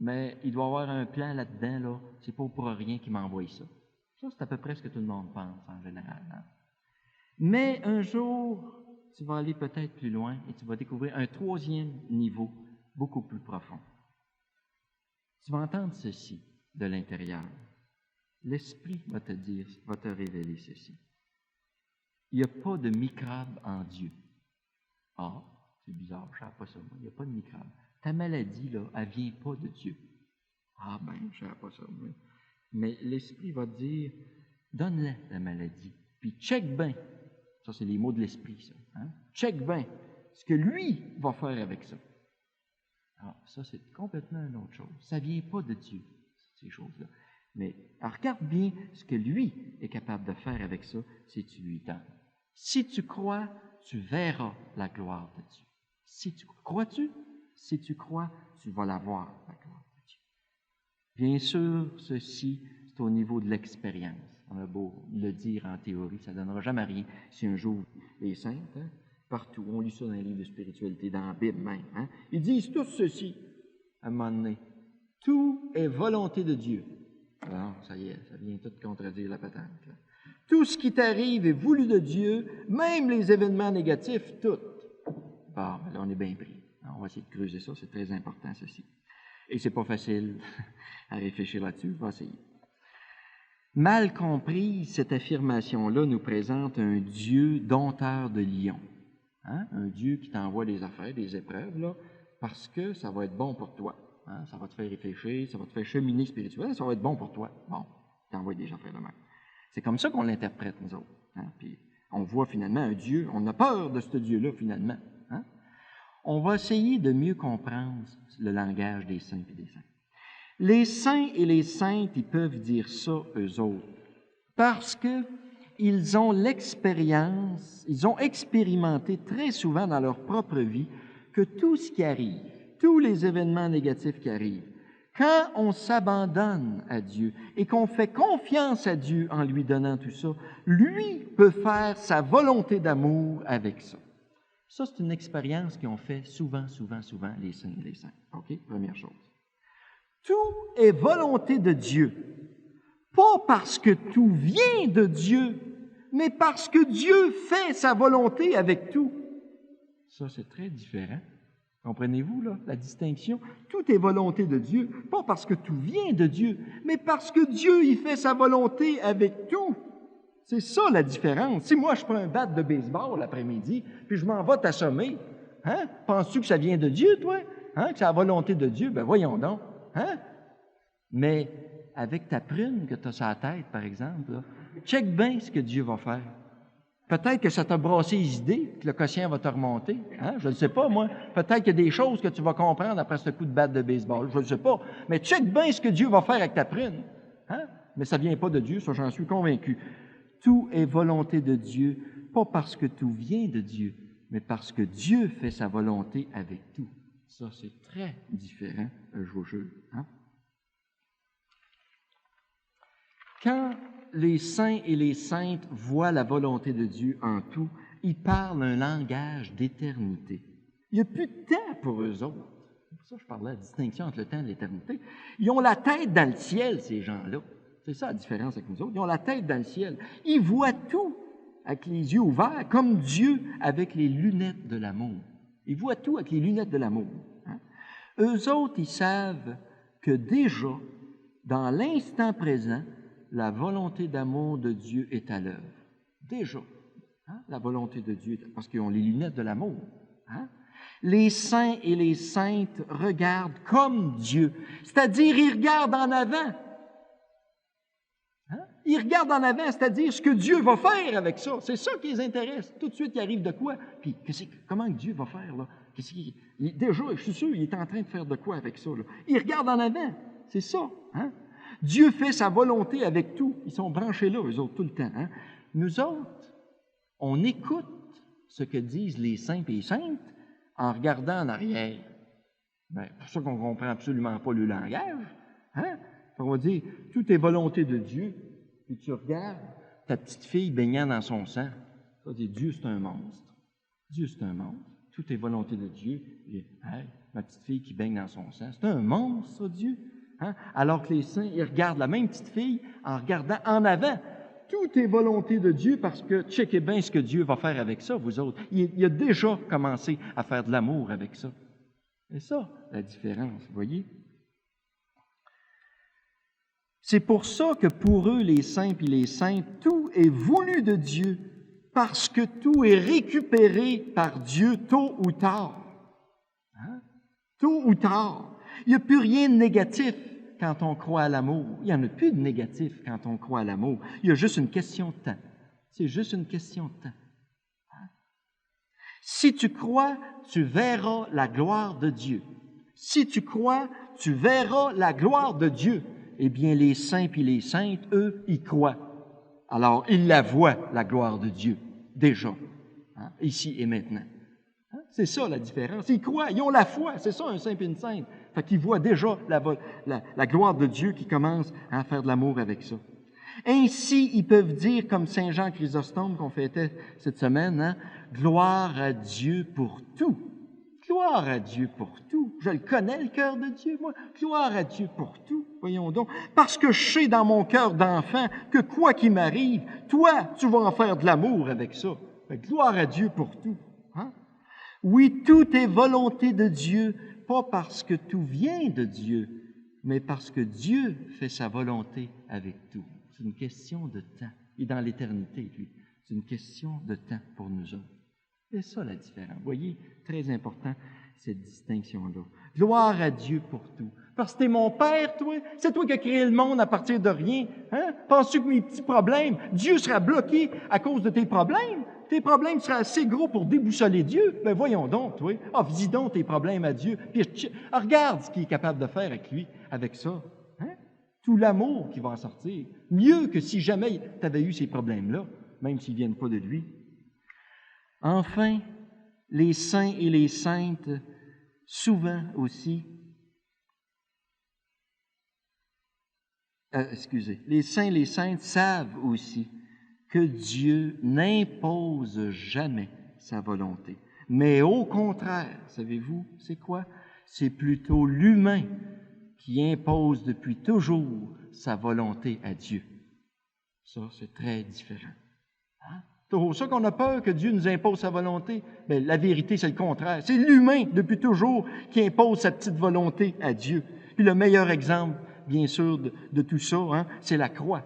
A: mais il doit y avoir un plan là-dedans. Là. C'est pas pour rien qu'il m'envoie ça. Ça, c'est à peu près ce que tout le monde pense en général. Hein? Mais un jour, tu vas aller peut-être plus loin et tu vas découvrir un troisième niveau beaucoup plus profond. Tu vas entendre ceci de l'intérieur. L'Esprit va te dire, va te révéler ceci. Il n'y a pas de microbe en Dieu. Ah, c'est bizarre, je ne savais pas ça. Il n'y a pas de microbe. Ta maladie, là, elle ne vient pas de Dieu. Ah ben, je ne savais pas ça. Mais l'Esprit va te dire, donne-la la maladie. Puis check bien. Ça, c'est les mots de l'Esprit, ça. Hein? Check bien ce que lui va faire avec ça. Alors, ça, c'est complètement une autre chose. Ça ne vient pas de Dieu, ces choses-là. Mais regarde bien ce que lui est capable de faire avec ça si tu lui donnes. Si tu crois, tu verras la gloire de Dieu. Si tu crois-tu? Si tu crois, tu vas la voir, la gloire de Dieu. Bien sûr, ceci, c'est au niveau de l'expérience. On a beau le dire en théorie, ça ne donnera jamais rien si un jour les saintes, hein, partout, on lit ça dans les livres de spiritualité, dans la Bible même, hein, ils disent tous ceci, à un moment donné. Tout est volonté de Dieu. Alors, ça y est, ça vient tout contredire la patente. Là. Tout ce qui t'arrive est voulu de Dieu, même les événements négatifs, tout. Bon, là, on est bien pris. Alors, on va essayer de creuser ça, c'est très important, ceci. Et c'est pas facile à réfléchir là-dessus, on va essayer. Mal comprise, cette affirmation-là nous présente un Dieu dompteur de lions. Hein? Un Dieu qui t'envoie des affaires, des épreuves, là, parce que ça va être bon pour toi. Hein? Ça va te faire réfléchir, ça va te faire cheminer spirituellement, ça va être bon pour toi. Bon, il t'envoie des affaires de même. C'est comme ça qu'on l'interprète, nous autres. Hein? Puis on voit finalement un Dieu, on a peur de ce Dieu-là, finalement. Hein? On va essayer de mieux comprendre le langage des saints et des saints. Les saints et les saintes, ils peuvent dire ça, eux autres, parce qu'ils ont l'expérience, ils ont expérimenté très souvent dans leur propre vie que tout ce qui arrive, tous les événements négatifs qui arrivent, quand on s'abandonne à Dieu et qu'on fait confiance à Dieu en lui donnant tout ça, lui peut faire sa volonté d'amour avec ça. Ça, c'est une expérience qu'ils ont fait souvent les saints et les saintes. OK? Première chose. Tout est volonté de Dieu. Pas parce que tout vient de Dieu, mais parce que Dieu fait sa volonté avec tout. Ça, c'est très différent. Comprenez-vous, là, la distinction? Tout est volonté de Dieu, pas parce que tout vient de Dieu, mais parce que Dieu y fait sa volonté avec tout. C'est ça la différence. Si moi, je prends un bat de baseball l'après-midi, puis je m'en vais t'assommer, hein? Penses-tu que ça vient de Dieu, toi? Hein? Que c'est la volonté de Dieu? Ben voyons donc. Hein? Mais avec ta prune que tu as sur la tête, par exemple, là, check bien ce que Dieu va faire. Peut-être que ça t'a brassé les idées, que le quotient va te remonter. Hein? Je ne sais pas, moi. Peut-être qu'il y a des choses que tu vas comprendre après ce coup de batte de baseball. Je ne sais pas. Mais check bien ce que Dieu va faire avec ta prune. Hein? Mais ça ne vient pas de Dieu, ça j'en suis convaincu. Tout est volonté de Dieu, pas parce que tout vient de Dieu, mais parce que Dieu fait sa volonté avec tout. Ça, c'est très différent, je vous jure. Hein? Quand les saints et les saintes voient la volonté de Dieu en tout, ils parlent un langage d'éternité. Il n'y a plus de temps pour eux autres. C'est pour ça que je parlais de la distinction entre le temps et l'éternité. Ils ont la tête dans le ciel, ces gens-là. C'est ça la différence avec nous autres. Ils ont la tête dans le ciel. Ils voient tout avec les yeux ouverts, comme Dieu avec les lunettes de l'amour. Ils voient tout avec les lunettes de l'amour. Hein? Eux autres, ils savent que déjà, dans l'instant présent, la volonté d'amour de Dieu est à l'œuvre. Déjà, hein? La volonté de Dieu, parce qu'ils ont les lunettes de l'amour. Hein? Les saints et les saintes regardent comme Dieu, c'est-à-dire ils regardent en avant. Hein? Ils regardent en avant, c'est-à-dire ce que Dieu va faire avec ça. C'est ça qui les intéresse. Tout de suite, il arrive de quoi? Puis, comment Dieu va faire, là? Déjà, je suis sûr, il est en train de faire de quoi avec ça, là? Ils regardent en avant. C'est ça. Hein? Dieu fait sa volonté avec tout. Ils sont branchés là, eux autres, tout le temps. Hein? Nous autres, on écoute ce que disent les saints et les saintes en regardant en arrière. Bien, pour ça qu'on ne comprend absolument pas le langage. Hein? On va dire, tout est volonté de Dieu, puis tu regardes, ta petite fille baignant dans son sang. Ça, dit Dieu, c'est un monstre. Dieu, c'est un monstre. Tout est volonté de Dieu. Et, hey, ma petite fille qui baigne dans son sang, c'est un monstre, ça, Dieu. Hein? Alors que les saints, ils regardent la même petite fille en regardant en avant. Tout est volonté de Dieu parce que checkez bien ce que Dieu va faire avec ça, vous autres. Il a déjà commencé à faire de l'amour avec ça. C'est ça, la différence, vous voyez? C'est pour ça que pour eux, les saints et les saintes, tout est voulu de Dieu, parce que tout est récupéré par Dieu tôt ou tard. Hein? Tôt ou tard. Il n'y a plus rien de négatif quand on croit à l'amour. Il n'y en a plus de négatif quand on croit à l'amour. Il y a juste une question de temps. C'est juste une question de temps. Hein? Si tu crois, tu verras la gloire de Dieu. Si tu crois, tu verras la gloire de Dieu. Eh bien, les saints et les saintes, eux, y croient. Alors, ils la voient, la gloire de Dieu, déjà, hein, ici et maintenant. Hein? C'est ça la différence. Ils croient, ils ont la foi, c'est ça un saint et une sainte. Fait qu'ils voient déjà la gloire de Dieu qui commence à faire de l'amour avec ça. Ainsi, ils peuvent dire, comme Saint Jean Chrysostome qu'on fêtait cette semaine, hein, gloire à Dieu pour tout. Gloire à Dieu pour tout. Je le connais, le cœur de Dieu, moi. Gloire à Dieu pour tout. Voyons donc. Parce que je sais dans mon cœur d'enfant que quoi qu'il m'arrive, toi, tu vas en faire de l'amour avec ça. Fait que gloire à Dieu pour tout. Hein? Oui, tout est volonté de Dieu, pas parce que tout vient de Dieu, mais parce que Dieu fait sa volonté avec tout. C'est une question de temps. Et dans l'éternité, lui, c'est une question de temps pour nous autres. C'est ça la différence. Vous voyez, très important, cette distinction-là. Gloire à Dieu pour tout. Parce que t'es mon Père, toi. C'est toi qui as créé le monde à partir de rien. Hein? Penses-tu que mes petits problèmes, Dieu sera bloqué à cause de tes problèmes? Tes problèmes seraient assez gros pour déboussoler Dieu? Ben voyons donc, toi. Dis donc tes problèmes à Dieu. Puis regarde ce qu'il est capable de faire avec lui, avec ça. Hein? Tout l'amour qui va en sortir. Mieux que si jamais tu avais eu ces problèmes-là, même s'ils ne viennent pas de lui. Enfin, les saints et les saintes, souvent aussi, les saints et les saintes savent aussi que Dieu n'impose jamais sa volonté. Mais au contraire, savez-vous, c'est quoi? C'est plutôt l'humain qui impose depuis toujours sa volonté à Dieu. Ça, c'est très différent. Hein? C'est pour ça qu'on a peur que Dieu nous impose sa volonté. Mais la vérité, c'est le contraire. C'est l'humain, depuis toujours, qui impose sa petite volonté à Dieu. Puis le meilleur exemple, bien sûr, de tout ça, hein, c'est la croix.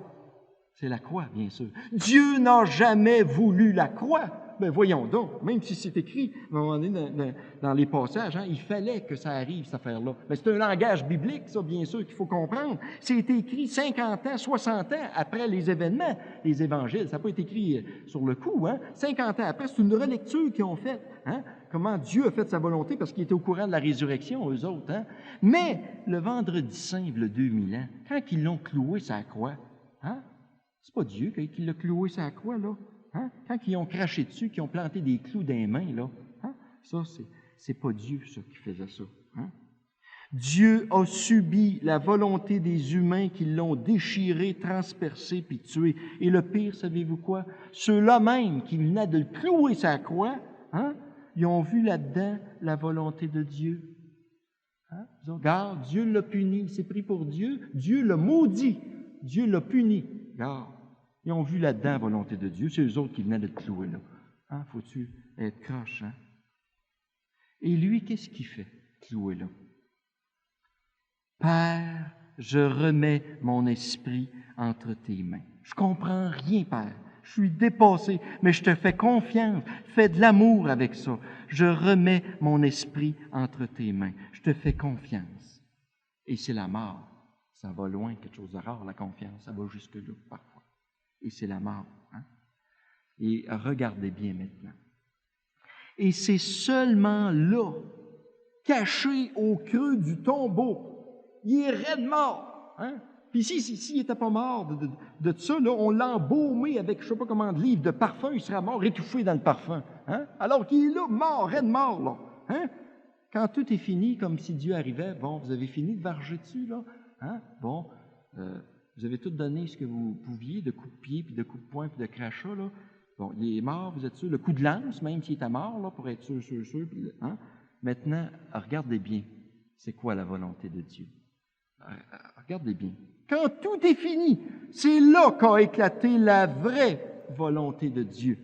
A: C'est la croix, bien sûr. Dieu n'a jamais voulu la croix. Ben voyons donc, même si c'est écrit à un moment donné dans les passages, hein, il fallait que ça arrive, cette affaire-là. Mais c'est un langage biblique, ça, bien sûr, qu'il faut comprendre. C'est écrit 50 ans, 60 ans après les événements, les évangiles. Ça n'a pas été écrit sur le coup, hein. 50 ans après, c'est une relecture qu'ils ont faite, hein, comment Dieu a fait sa volonté, parce qu'ils étaient au courant de la résurrection, eux autres. Hein. Mais le vendredi saint, il y a 2000 ans, quand ils l'ont cloué sur la croix, hein, c'est pas Dieu qui l'a cloué sur la croix, là. Hein? Quand ils ont craché dessus, qu'ils ont planté des clous dans les mains, là, hein? Ça, c'est pas Dieu, ça, qui faisait ça. Hein? Dieu a subi la volonté des humains qui l'ont déchiré, transpercé, puis tué. Et le pire, savez-vous quoi? Ceux-là même qui venaient de le clouer sur la croix, hein? Ils ont vu là-dedans la volonté de Dieu. Hein? Ils ont dit, regarde, Dieu l'a puni, il s'est pris pour Dieu, Dieu l'a maudit, Dieu l'a puni. Regarde. Ils ont vu là-dedans la volonté de Dieu. C'est eux autres qui venaient de te clouer là. Hein? Faut-tu être croche, hein? Et lui, qu'est-ce qu'il fait, cloué là? Père, je remets mon esprit entre tes mains. Je comprends rien, Père. Je suis dépassé, mais je te fais confiance. Fais de l'amour avec ça. Je remets mon esprit entre tes mains. Je te fais confiance. Et c'est la mort. Ça va loin, quelque chose de rare, la confiance. Ça va jusque-là, parfois. Et c'est la mort. Hein? Et regardez bien maintenant. Et c'est seulement là, caché au creux du tombeau, il est raide mort. Hein? Puis s'il n'était pas mort de ça, là, on l'a embaumé avec je ne sais pas comment de livres de parfum, il serait mort étouffé dans le parfum. Hein? Alors qu'il est là, mort, raide mort. Là. Hein? Quand tout est fini, comme si Dieu arrivait, bon, vous avez fini de varger dessus, là? Hein? Bon, Vous avez tout donné ce que vous pouviez, de coups de pied, puis de coups de poing, puis de crachats, là. Bon, il est mort, vous êtes sûr. Le coup de lance, même s'il était mort, là, pour être sûr, puis, hein? Maintenant, regardez bien, c'est quoi la volonté de Dieu. Regardez bien. Quand tout est fini, c'est là qu'a éclaté la vraie volonté de Dieu.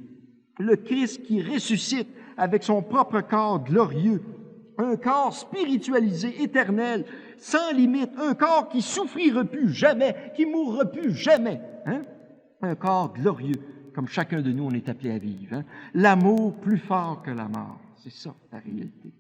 A: Le Christ qui ressuscite avec son propre corps glorieux, un corps spiritualisé, éternel, sans limite, un corps qui souffrira plus jamais, qui mourra plus jamais. Hein? Un corps glorieux, comme chacun de nous, on est appelé à vivre. Hein? L'amour plus fort que la mort. C'est ça, la réalité.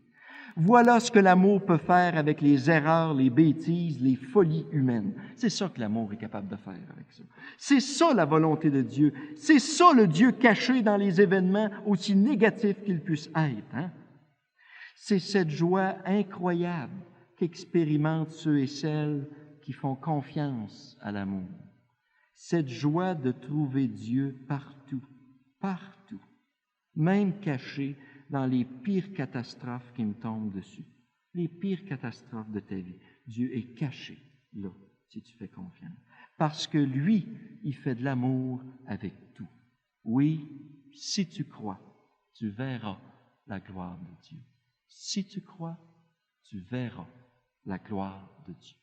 A: Voilà ce que l'amour peut faire avec les erreurs, les bêtises, les folies humaines. C'est ça que l'amour est capable de faire avec ça. C'est ça la volonté de Dieu. C'est ça le Dieu caché dans les événements, aussi négatifs qu'ils puissent être. Hein? C'est cette joie incroyable qu'expérimentent ceux et celles qui font confiance à l'amour. Cette joie de trouver Dieu partout, partout, même caché dans les pires catastrophes qui me tombent dessus. Les pires catastrophes de ta vie. Dieu est caché là, si tu fais confiance. Parce que lui, il fait de l'amour avec tout. Oui, si tu crois, tu verras la gloire de Dieu. Si tu crois, tu verras la gloire de Dieu.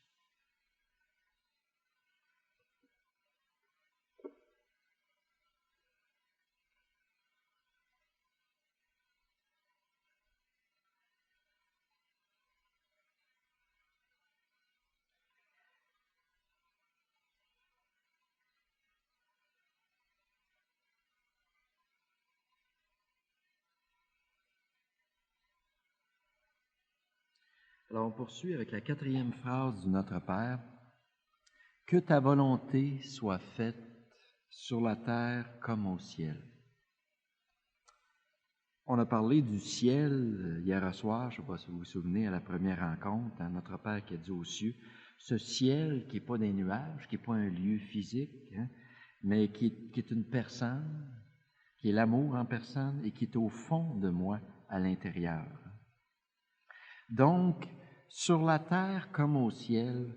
A: Alors, on poursuit avec la 4e phrase du Notre Père. « Que ta volonté soit faite sur la terre comme au ciel. » On a parlé du ciel hier soir, je ne sais pas si vous vous souvenez, à la première rencontre, hein, Notre Père qui a dit aux cieux, ce ciel qui n'est pas des nuages, qui n'est pas un lieu physique, hein, mais qui est une personne, qui est l'amour en personne et qui est au fond de moi, à l'intérieur. Donc, sur la terre comme au ciel,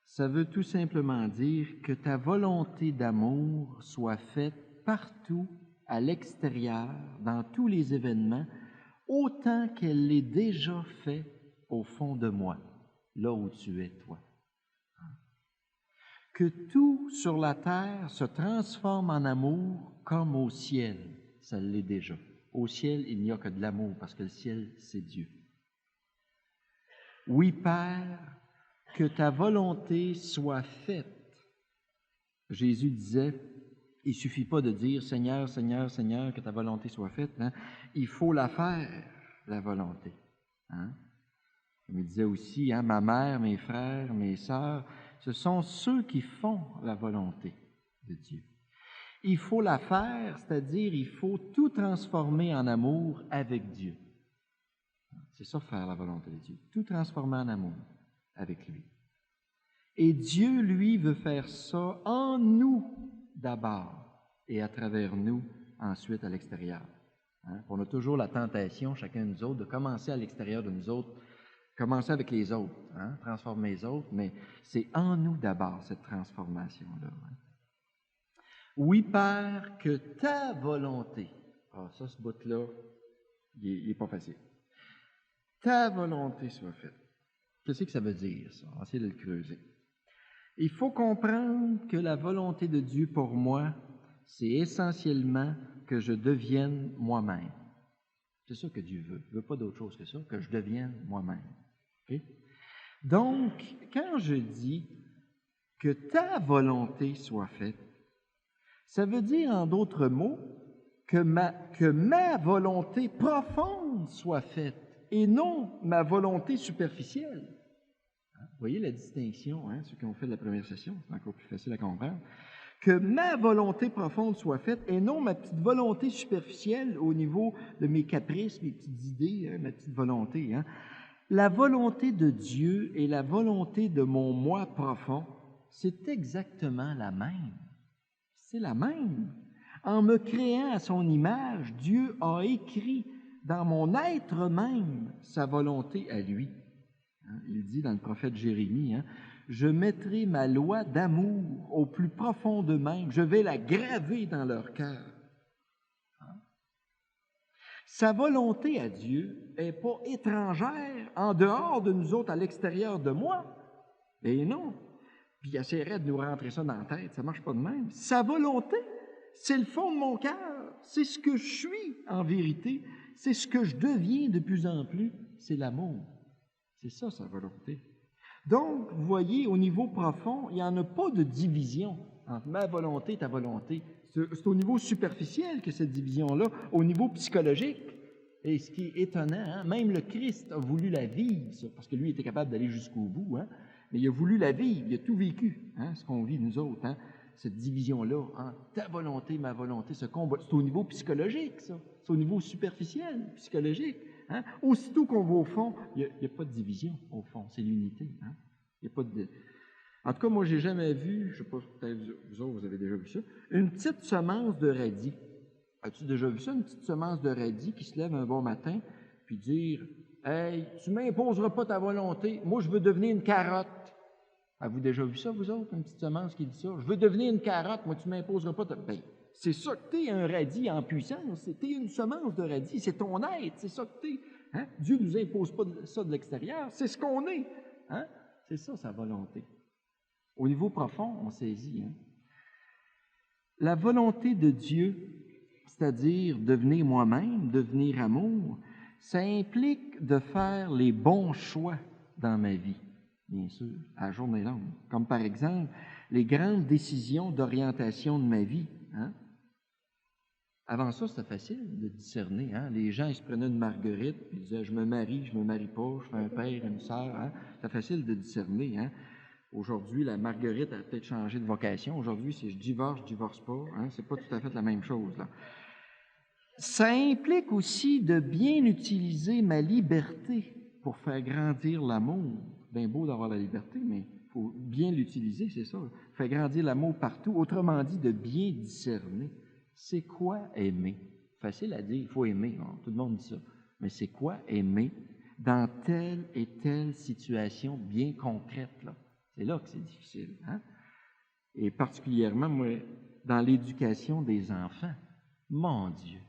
A: ça veut tout simplement dire que ta volonté d'amour soit faite partout à l'extérieur, dans tous les événements, autant qu'elle l'est déjà fait au fond de moi, là où tu es, toi. Que tout sur la terre se transforme en amour comme au ciel, ça l'est déjà. Au ciel, il n'y a que de l'amour, parce que le ciel, c'est Dieu. Oui, Père, que ta volonté soit faite. Jésus disait, il ne suffit pas de dire « Seigneur, Seigneur, Seigneur, que ta volonté soit faite. Hein? » Il faut la faire, la volonté. Hein? Comme il disait aussi, hein, ma mère, mes frères, mes sœurs, ce sont ceux qui font la volonté de Dieu. Il faut la faire, c'est-à-dire il faut tout transformer en amour avec Dieu. C'est ça, faire la volonté de Dieu. Tout transformer en amour avec lui. Et Dieu, lui, veut faire ça en nous d'abord et à travers nous ensuite à l'extérieur. Hein? On a toujours la tentation, chacun de nous autres, de commencer à l'extérieur de nous autres, commencer avec les autres, hein? Transformer les autres, mais c'est en nous d'abord cette transformation-là. Hein? Oui, Père, que ta volonté, ça, ce bout-là, il n'est pas facile. Ta volonté soit faite. Qu'est-ce que ça veut dire, ça? On va essayer de le creuser. Il faut comprendre que la volonté de Dieu pour moi, c'est essentiellement que je devienne moi-même. C'est ça que Dieu veut. Il ne veut pas d'autre chose que ça, que je devienne moi-même. Okay? Donc, quand je dis que ta volonté soit faite, ça veut dire en d'autres mots que ma volonté profonde soit faite et non ma volonté superficielle. Vous voyez la distinction, hein, ceux qui ont fait la première session, c'est encore plus facile à comprendre. Que ma volonté profonde soit faite et non ma petite volonté superficielle au niveau de mes caprices, mes petites idées, hein, ma petite volonté. Hein. La volonté de Dieu et la volonté de mon moi profond, c'est exactement la même. C'est la même. En me créant à son image, Dieu a écrit dans mon être même sa volonté à lui. Il dit dans le prophète Jérémie, hein, Je mettrai ma loi d'amour au plus profond d'eux-mêmes. Je vais la graver dans leur cœur. Sa volonté à Dieu n'est pas étrangère, en dehors de nous autres, à l'extérieur de moi. Et non. Puis il essaierait de nous rentrer ça dans la tête. Ça ne marche pas de même. Sa volonté, c'est le fond de mon cœur. C'est ce que je suis en vérité. C'est ce que je deviens de plus en plus. C'est l'amour. C'est ça, sa volonté. Donc, vous voyez, au niveau profond, il n'y en a pas de division entre ma volonté et ta volonté. C'est au niveau superficiel que cette division-là, au niveau psychologique. Et ce qui est étonnant, hein, même le Christ a voulu la vivre, ça, parce que lui était capable d'aller jusqu'au bout, hein, mais il a voulu la vivre, il a tout vécu, hein, ce qu'on vit nous autres, hein, cette division-là, hein, ta volonté, ma volonté, ce combat. C'est au niveau psychologique, ça. C'est au niveau superficiel, psychologique. Hein. Aussitôt qu'on va au fond, il n'y a pas de division, au fond, c'est l'unité. Hein. Il n'y a pas de... En tout cas, moi, j'ai jamais vu, je ne sais pas, peut-être vous autres, vous avez déjà vu ça, une petite semence de radis. As-tu déjà vu ça, une petite semence de radis qui se lève un bon matin, puis dire « Hey, tu ne m'imposeras pas ta volonté, moi, je veux devenir une carotte. » Avez-vous déjà vu ça, vous autres, une petite semence qui dit ça? « Je veux devenir une carotte, moi, tu ne m'imposeras pas ta... » Bien, c'est ça que tu es, un radis en puissance. Tu es une semence de radis, c'est ton être, c'est ça que tu es. Hein? Dieu ne nous impose pas ça de l'extérieur, c'est ce qu'on est. Hein? C'est ça, sa volonté. Au niveau profond, on saisit. Hein? La volonté de Dieu, c'est-à-dire devenir moi-même, devenir amour, ça implique de faire les bons choix dans ma vie, bien sûr, à la journée longue. Comme par exemple, les grandes décisions d'orientation de ma vie. Hein? Avant ça, c'était facile de discerner. Hein? Les gens, ils se prenaient une marguerite, puis ils disaient « je me marie pas, je fais un père, une sœur. Hein? » C'était facile de discerner. Hein? Aujourd'hui, la marguerite a peut-être changé de vocation. Aujourd'hui, c'est « je divorce pas. Hein? » C'est pas tout à fait la même chose, là. Ça implique aussi de bien utiliser ma liberté pour faire grandir l'amour. Bien beau d'avoir la liberté, mais il faut bien l'utiliser, c'est ça. Faire grandir l'amour partout. Autrement dit, de bien discerner. C'est quoi aimer? Facile à dire, il faut aimer. Bon, tout le monde dit ça. Mais c'est quoi aimer dans telle et telle situation bien concrète, là? C'est là que c'est difficile. Hein? Et particulièrement, moi, dans l'éducation des enfants. Mon Dieu!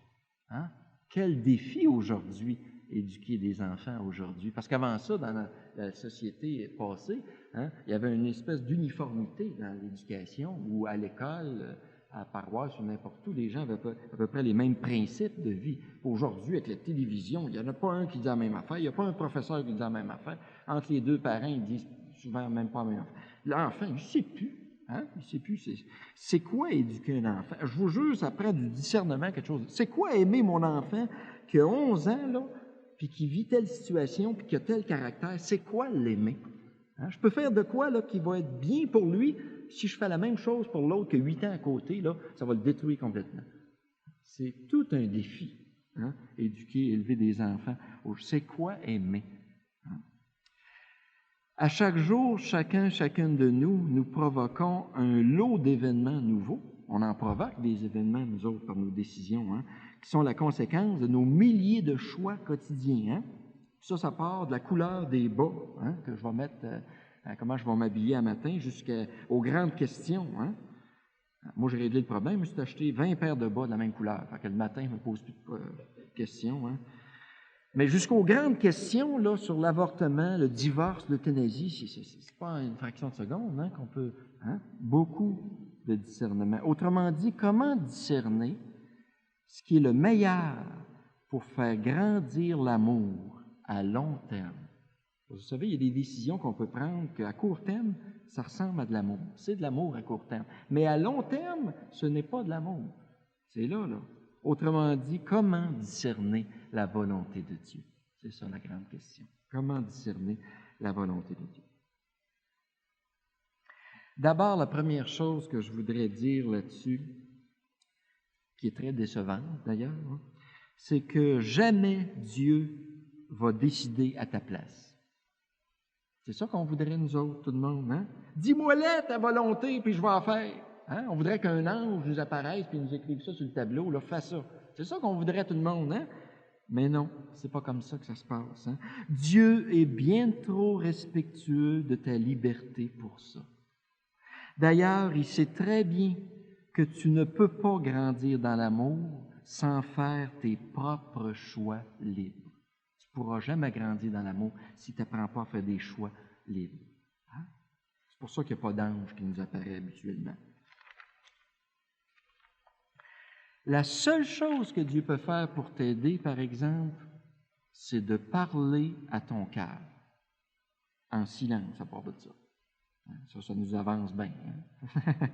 A: Hein? Quel défi aujourd'hui, éduquer des enfants aujourd'hui. Parce qu'avant ça, dans la société passée, hein, il y avait une espèce d'uniformité dans l'éducation ou à l'école, à la paroisse ou n'importe où, les gens avaient à peu près les mêmes principes de vie. Aujourd'hui, avec la télévision, il n'y en a pas un qui dit la même affaire, il n'y a pas un professeur qui dit la même affaire. Entre les deux parents, ils disent souvent même pas la même affaire. L'enfant, il ne sait plus. Hein? Il ne sait plus. C'est quoi éduquer un enfant? Je vous jure, ça prend du discernement, quelque chose. C'est quoi aimer mon enfant qui a 11 ans, là, puis qui vit telle situation, puis qui a tel caractère? C'est quoi l'aimer? Hein? Je peux faire de quoi là, qui va être bien pour lui, si je fais la même chose pour l'autre qui a 8 ans à côté, là, ça va le détruire complètement. C'est tout un défi, hein? Éduquer, élever des enfants. C'est quoi aimer? Hein? À chaque jour, chacune de nous, nous provoquons un lot d'événements nouveaux. On en provoque des événements, nous autres, par nos décisions, hein, qui sont la conséquence de nos milliers de choix quotidiens. Hein. Ça part de la couleur des bas, hein, que je vais mettre, comment je vais m'habiller un matin, jusqu'aux grandes questions. Hein. Moi, j'ai réglé le problème, je me suis acheté 20 paires de bas de la même couleur. Fait que le matin, je ne me pose plus de questions. Hein. Mais jusqu'aux grandes questions là, sur l'avortement, le divorce, l'euthanasie, c'est pas une fraction de seconde hein, qu'on peut... Hein, beaucoup de discernement. Autrement dit, comment discerner ce qui est le meilleur pour faire grandir l'amour à long terme? Vous savez, il y a des décisions qu'on peut prendre qu'à court terme, ça ressemble à de l'amour. C'est de l'amour à court terme. Mais à long terme, ce n'est pas de l'amour. C'est là. Autrement dit, comment discerner la volonté de Dieu? C'est ça la grande question. Comment discerner la volonté de Dieu? D'abord, la première chose que je voudrais dire là-dessus, qui est très décevante d'ailleurs, hein, c'est que jamais Dieu va décider à ta place. C'est ça qu'on voudrait nous autres, tout le monde. Hein? Dis-moi-la ta volonté, puis je vais en faire. Hein? On voudrait qu'un ange nous apparaisse puis nous écrive ça sur le tableau, là, fais ça. C'est ça qu'on voudrait tout le monde. Hein? Mais non, c'est pas comme ça que ça se passe. Hein? Dieu est bien trop respectueux de ta liberté pour ça. D'ailleurs, il sait très bien que tu ne peux pas grandir dans l'amour sans faire tes propres choix libres. Tu ne pourras jamais grandir dans l'amour si tu n'apprends pas à faire des choix libres. Hein? C'est pour ça qu'il n'y a pas d'ange qui nous apparaît habituellement. La seule chose que Dieu peut faire pour t'aider, par exemple, c'est de parler à ton cœur en silence à part de ça. Ça nous avance bien. Hein?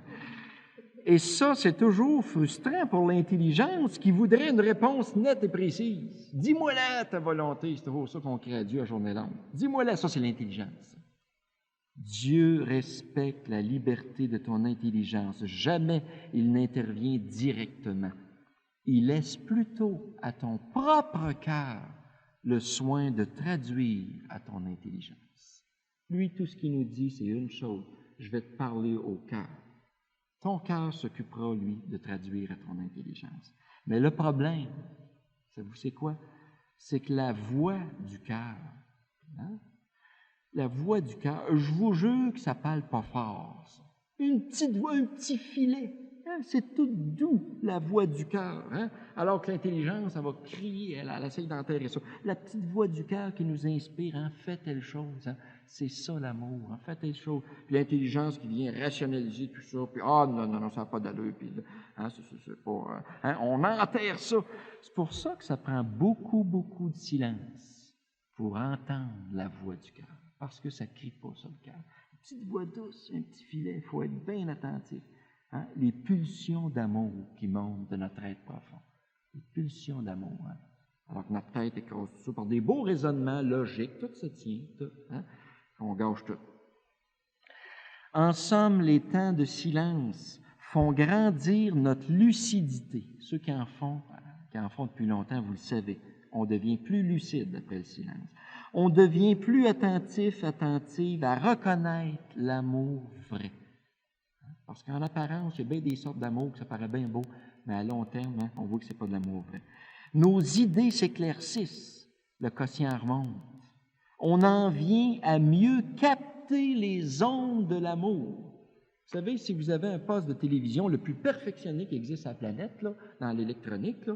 A: Et ça, c'est toujours frustrant pour l'intelligence qui voudrait une réponse nette et précise. Dis-moi là ta volonté, c'est toujours ça qu'on crée à Dieu à journée longue. Dis-moi là, ça c'est l'intelligence. Dieu respecte la liberté de ton intelligence. Jamais il n'intervient directement. Il laisse plutôt à ton propre cœur le soin de traduire à ton intelligence. Lui, tout ce qu'il nous dit, c'est une chose. Je vais te parler au cœur. Ton cœur s'occupera, lui, de traduire à ton intelligence. Mais le problème, savez-vous c'est quoi? C'est que la voix du cœur, hein? La voix du cœur, je vous jure que ça parle pas fort, ça. Une petite voix, un petit filet. Hein? C'est tout doux, la voix du cœur. Hein? Alors que l'intelligence, elle va crier, elle essaie d'enterrer ça. La petite voix du cœur qui nous inspire, hein? Fais telle chose. Hein? C'est ça l'amour, hein? Fais telle chose. Puis l'intelligence qui vient rationaliser tout ça. Puis, non, ça n'a pas d'allure. Puis, hein? C'est pas, hein? On enterre ça. C'est pour ça que ça prend beaucoup, beaucoup de silence pour entendre la voix du cœur. Parce que ça ne crie pas sur le cœur. Une petite voix douce, un petit filet, il faut être bien attentif. Hein? Les pulsions d'amour qui montent de notre être profond. Les pulsions d'amour. Hein? Alors que notre tête est constituée par des beaux raisonnements logiques, tout se tient, tout, hein? On gâche tout. En somme, les temps de silence font grandir notre lucidité. Ceux qui en font depuis longtemps, vous le savez, on devient plus lucide après le silence. On devient plus attentive à reconnaître l'amour vrai. Parce qu'en apparence, il y a bien des sortes d'amour que ça paraît bien beau, mais à long terme, hein, on voit que ce n'est pas de l'amour vrai. Nos idées s'éclaircissent, le quotient remonte. On en vient à mieux capter les ondes de l'amour. Vous savez, si vous avez un poste de télévision le plus perfectionné qui existe à la planète, là, dans l'électronique, là,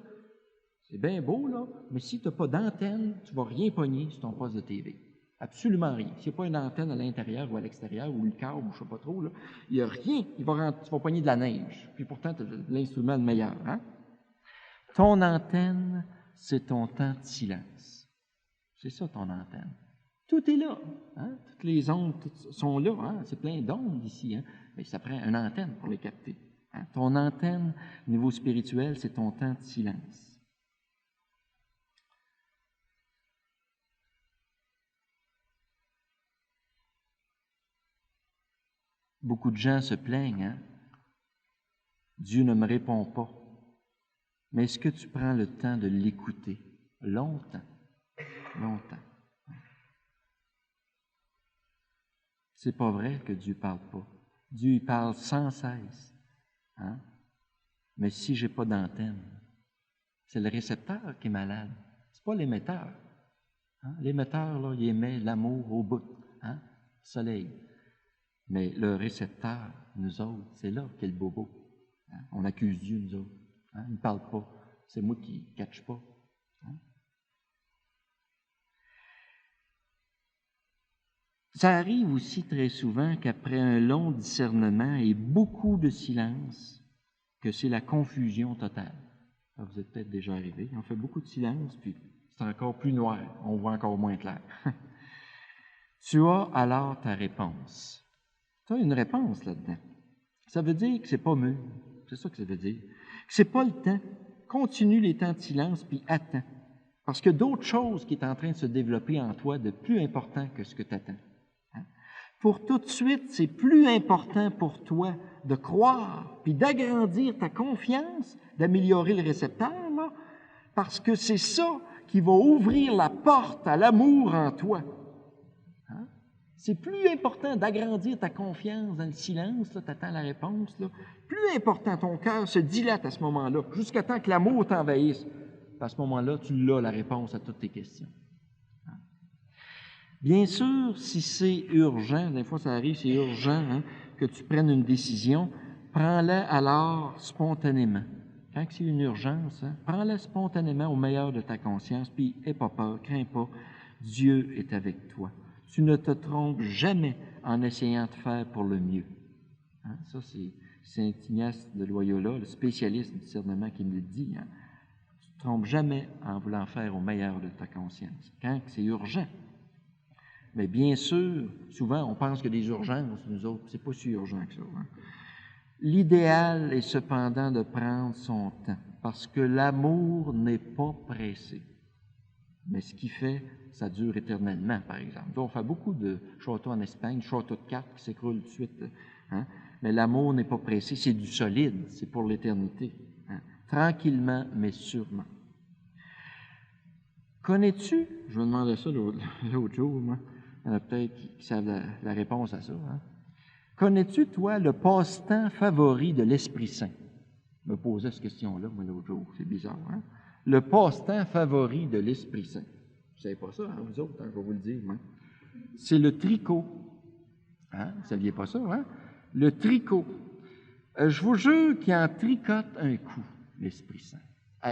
A: c'est bien beau, là, mais si tu n'as pas d'antenne, tu ne vas rien pogner sur ton poste de TV. Absolument rien. S'il n'y a pas une antenne à l'intérieur ou à l'extérieur, ou le câble, ou je ne sais pas trop, là, il n'y a rien. Tu vas pogner de la neige. Puis pourtant, tu as l'instrument le meilleur. Hein? Ton antenne, c'est ton temps de silence. C'est ça, ton antenne. Tout est là. Hein? Toutes les ondes sont là. Hein? C'est plein d'ondes ici. Hein? Mais ça prend une antenne pour les capter. Hein? Ton antenne, au niveau spirituel, c'est ton temps de silence. Beaucoup de gens se plaignent, hein? Dieu ne me répond pas. Mais est-ce que tu prends le temps de l'écouter? Longtemps. Longtemps. C'est pas vrai que Dieu ne parle pas. Dieu, il parle sans cesse. Hein? Mais si je n'ai pas d'antenne, c'est le récepteur qui est malade. C'est pas l'émetteur. Hein? L'émetteur, là, il émet l'amour au bout. Hein? Soleil. Mais le récepteur, nous autres, c'est là qu'est le bobo. Hein? On accuse Dieu, nous autres. Hein? Il ne parle pas. C'est moi qui ne catche pas. Hein? Ça arrive aussi très souvent qu'après un long discernement et beaucoup de silence, que c'est la confusion totale. Alors, vous êtes peut-être déjà arrivé. On fait beaucoup de silence, puis c'est encore plus noir. On voit encore moins clair. Tu as alors ta réponse. Tu as une réponse là-dedans. Ça veut dire que c'est pas mûr. C'est ça que ça veut dire. Que c'est pas le temps. Continue les temps de silence, puis attends. Parce que d'autres choses qui est en train de se développer en toi de plus important que ce que tu attends. Hein? Pour tout de suite, c'est plus important pour toi de croire, puis d'agrandir ta confiance, d'améliorer le récepteur, là, parce que c'est ça qui va ouvrir la porte à l'amour en toi. C'est plus important d'agrandir ta confiance dans le silence, tu attends la réponse. Là. Plus important, ton cœur se dilate à ce moment-là, jusqu'à temps que l'amour t'envahisse. Puis à ce moment-là, tu l'as la réponse à toutes tes questions. Bien sûr, si c'est urgent, des fois ça arrive, c'est urgent que tu prennes une décision, prends-la alors spontanément. Quand c'est une urgence, prends-la spontanément au meilleur de ta conscience, puis n'aie pas peur, crains pas, Dieu est avec toi. Tu ne te trompes jamais en essayant de faire pour le mieux. Ça, c'est Saint Ignace de Loyola, le spécialiste du discernement, qui me le dit. Tu ne te trompes jamais en voulant faire au meilleur de ta conscience, quand c'est urgent. Mais bien sûr, souvent, on pense que des urgences, nous autres, c'est pas si urgent que ça. L'idéal est cependant de prendre son temps, parce que l'amour n'est pas pressé. Mais ce qui fait, ça dure éternellement, par exemple. Donc, on fait beaucoup de châteaux en Espagne, châteaux de cartes qui s'écroulent tout de suite. Mais l'amour n'est pas pressé, c'est du solide, c'est pour l'éternité. Tranquillement, mais sûrement. Connais-tu, je me demandais ça l'autre jour, moi, il y en a peut-être qui savent la réponse à ça. Connais-tu, toi, le passe-temps favori de l'Esprit Saint? Je me posais cette question-là, moi, l'autre jour. C'est bizarre, Le passe-temps favori de l'Esprit Saint. Vous ne savez pas ça, vous autres, je vais vous le dire. C'est le tricot. Vous ne saviez pas ça, Le tricot. Je vous jure qu'il en tricote un coup, l'Esprit Saint.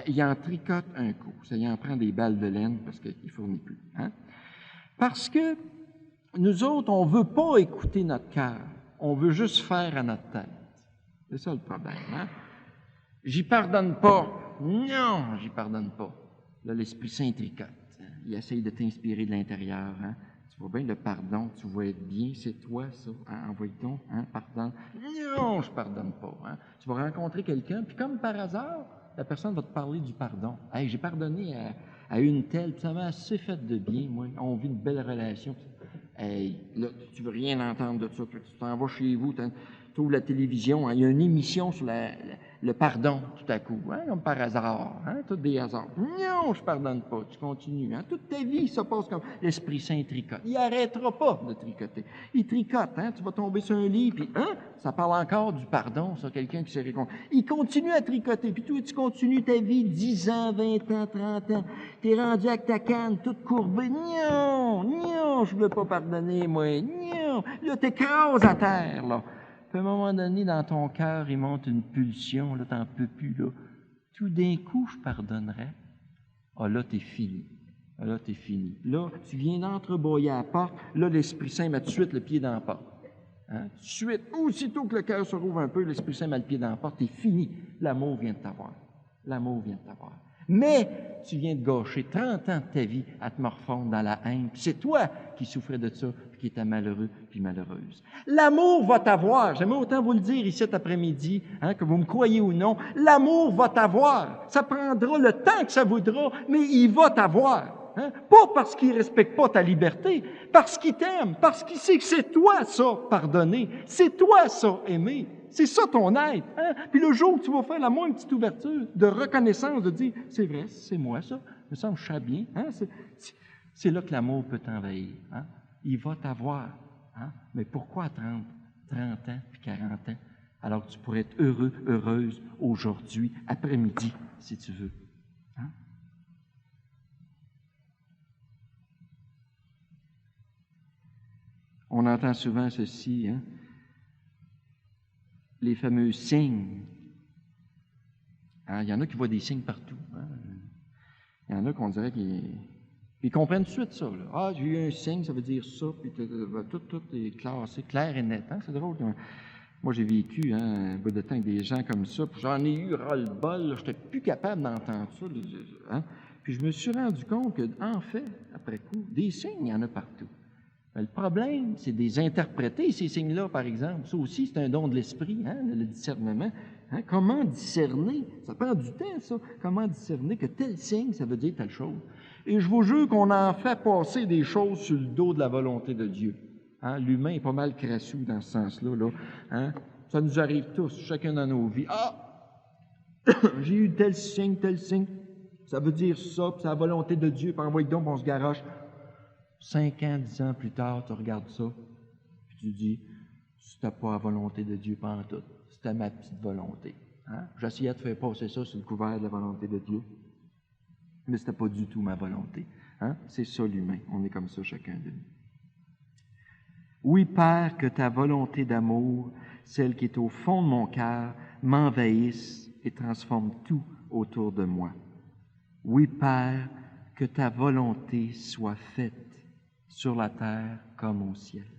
A: Il en tricote un coup. Ça y en prend des balles de laine parce qu'il ne fournit plus. Parce que nous autres, on ne veut pas écouter notre cœur. On veut juste faire à notre tête. C'est ça le problème. J'y pardonne pas. Non, j'y pardonne pas. Là, l'Esprit Saint tricote. Il essaye de t'inspirer de l'intérieur. Tu vois bien le pardon, tu vas être bien, c'est toi ça. Envoie donc, pardon. Non, je pardonne pas. Tu vas rencontrer quelqu'un, puis comme par hasard, la personne va te parler du pardon. Hey, j'ai pardonné à une telle, puis ça m'a assez fait de bien, moi. On vit une belle relation. Hey, là, tu veux rien entendre de ça. Tu t'en vas chez vous, tu ouvres la télévision, il y a une émission sur le pardon tout à coup, comme par hasard, tout des hasards. Non, je pardonne pas, tu continues. Toute ta vie, ça passe comme l'Esprit Saint tricote. Il n'arrêtera pas de tricoter. Il tricote, tu vas tomber sur un lit, puis ça parle encore du pardon, ça, quelqu'un qui s'est réconcilié. Il continue à tricoter, puis toi, tu continues ta vie, 10 ans, 20 ans, 30 ans. Tu es rendu avec ta canne toute courbée. Non, je ne veux pas pardonner, moi. Non, là, t'écrases à terre, là. Puis à un moment donné, dans ton cœur, il monte une pulsion, là, t'en peux plus, là. Tout d'un coup, je pardonnerai. Là, t'es fini. Là, t'es fini. Là, tu viens d'entrebroyer à la porte. Là, l'Esprit Saint met tout de suite le pied dans la porte. Tout de suite, aussitôt que le cœur se rouvre un peu, l'Esprit Saint met le pied dans la porte. T'es fini. L'amour vient de t'avoir. L'amour vient de t'avoir. Mais tu viens de gâcher 30 ans de ta vie à te morfondre dans la haine. Puis c'est toi qui souffrais de ça, puis qui étais malheureux, puis malheureuse. L'amour va t'avoir. J'aimerais autant vous le dire ici cet après-midi, que vous me croyez ou non. L'amour va t'avoir. Ça prendra le temps que ça voudra, mais il va t'avoir. Pas parce qu'il ne respecte pas ta liberté, parce qu'il t'aime, parce qu'il sait que c'est toi ça, pardonner. C'est toi ça, aimer. C'est ça ton être. Puis le jour où tu vas faire la moindre petite ouverture de reconnaissance, de dire, c'est vrai, c'est moi ça, il me semble que je suis bien. C'est là que l'amour peut t'envahir. Il va t'avoir. Mais pourquoi 30 ans puis 40 ans, alors que tu pourrais être heureux, heureuse aujourd'hui, après-midi, si tu veux. On entend souvent ceci, les fameux signes. Il y en a qui voient des signes partout. Il y en a qu'on dirait qu'ils comprennent tout de suite ça. Là. J'ai eu un signe, ça veut dire ça, puis tout est classé, clair et net. C'est drôle. Moi, j'ai vécu un bout de temps avec des gens comme ça, puis j'en ai eu ras-le-bol. Je n'étais plus capable d'entendre ça. Puis je me suis rendu compte qu'en fait, après coup, des signes, il y en a partout. Le problème, c'est de les interpréter, ces signes-là, par exemple. Ça aussi, c'est un don de l'esprit, le discernement. Comment discerner? Ça prend du temps, ça. Comment discerner que tel signe, ça veut dire telle chose? Et je vous jure qu'on en fait passer des choses sur le dos de la volonté de Dieu. L'humain est pas mal crassou dans ce sens-là. Là. Ça nous arrive tous, chacun dans nos vies. J'ai eu tel signe, ça veut dire ça, puis c'est la volonté de Dieu, puis envoie donc, on se garoche. 5 ans, 10 ans plus tard, tu regardes ça, puis tu dis, c'était pas la volonté de Dieu pantoute, c'était ma petite volonté. J'essayais de faire passer ça sur le couvert de la volonté de Dieu. mais ce n'était pas du tout ma volonté. Hein? C'est ça l'humain. On est comme ça chacun de nous. Oui, Père, que ta volonté d'amour, celle qui est au fond de mon cœur, m'envahisse et transforme tout autour de moi. Oui, Père, que ta volonté soit faite sur la terre comme au ciel.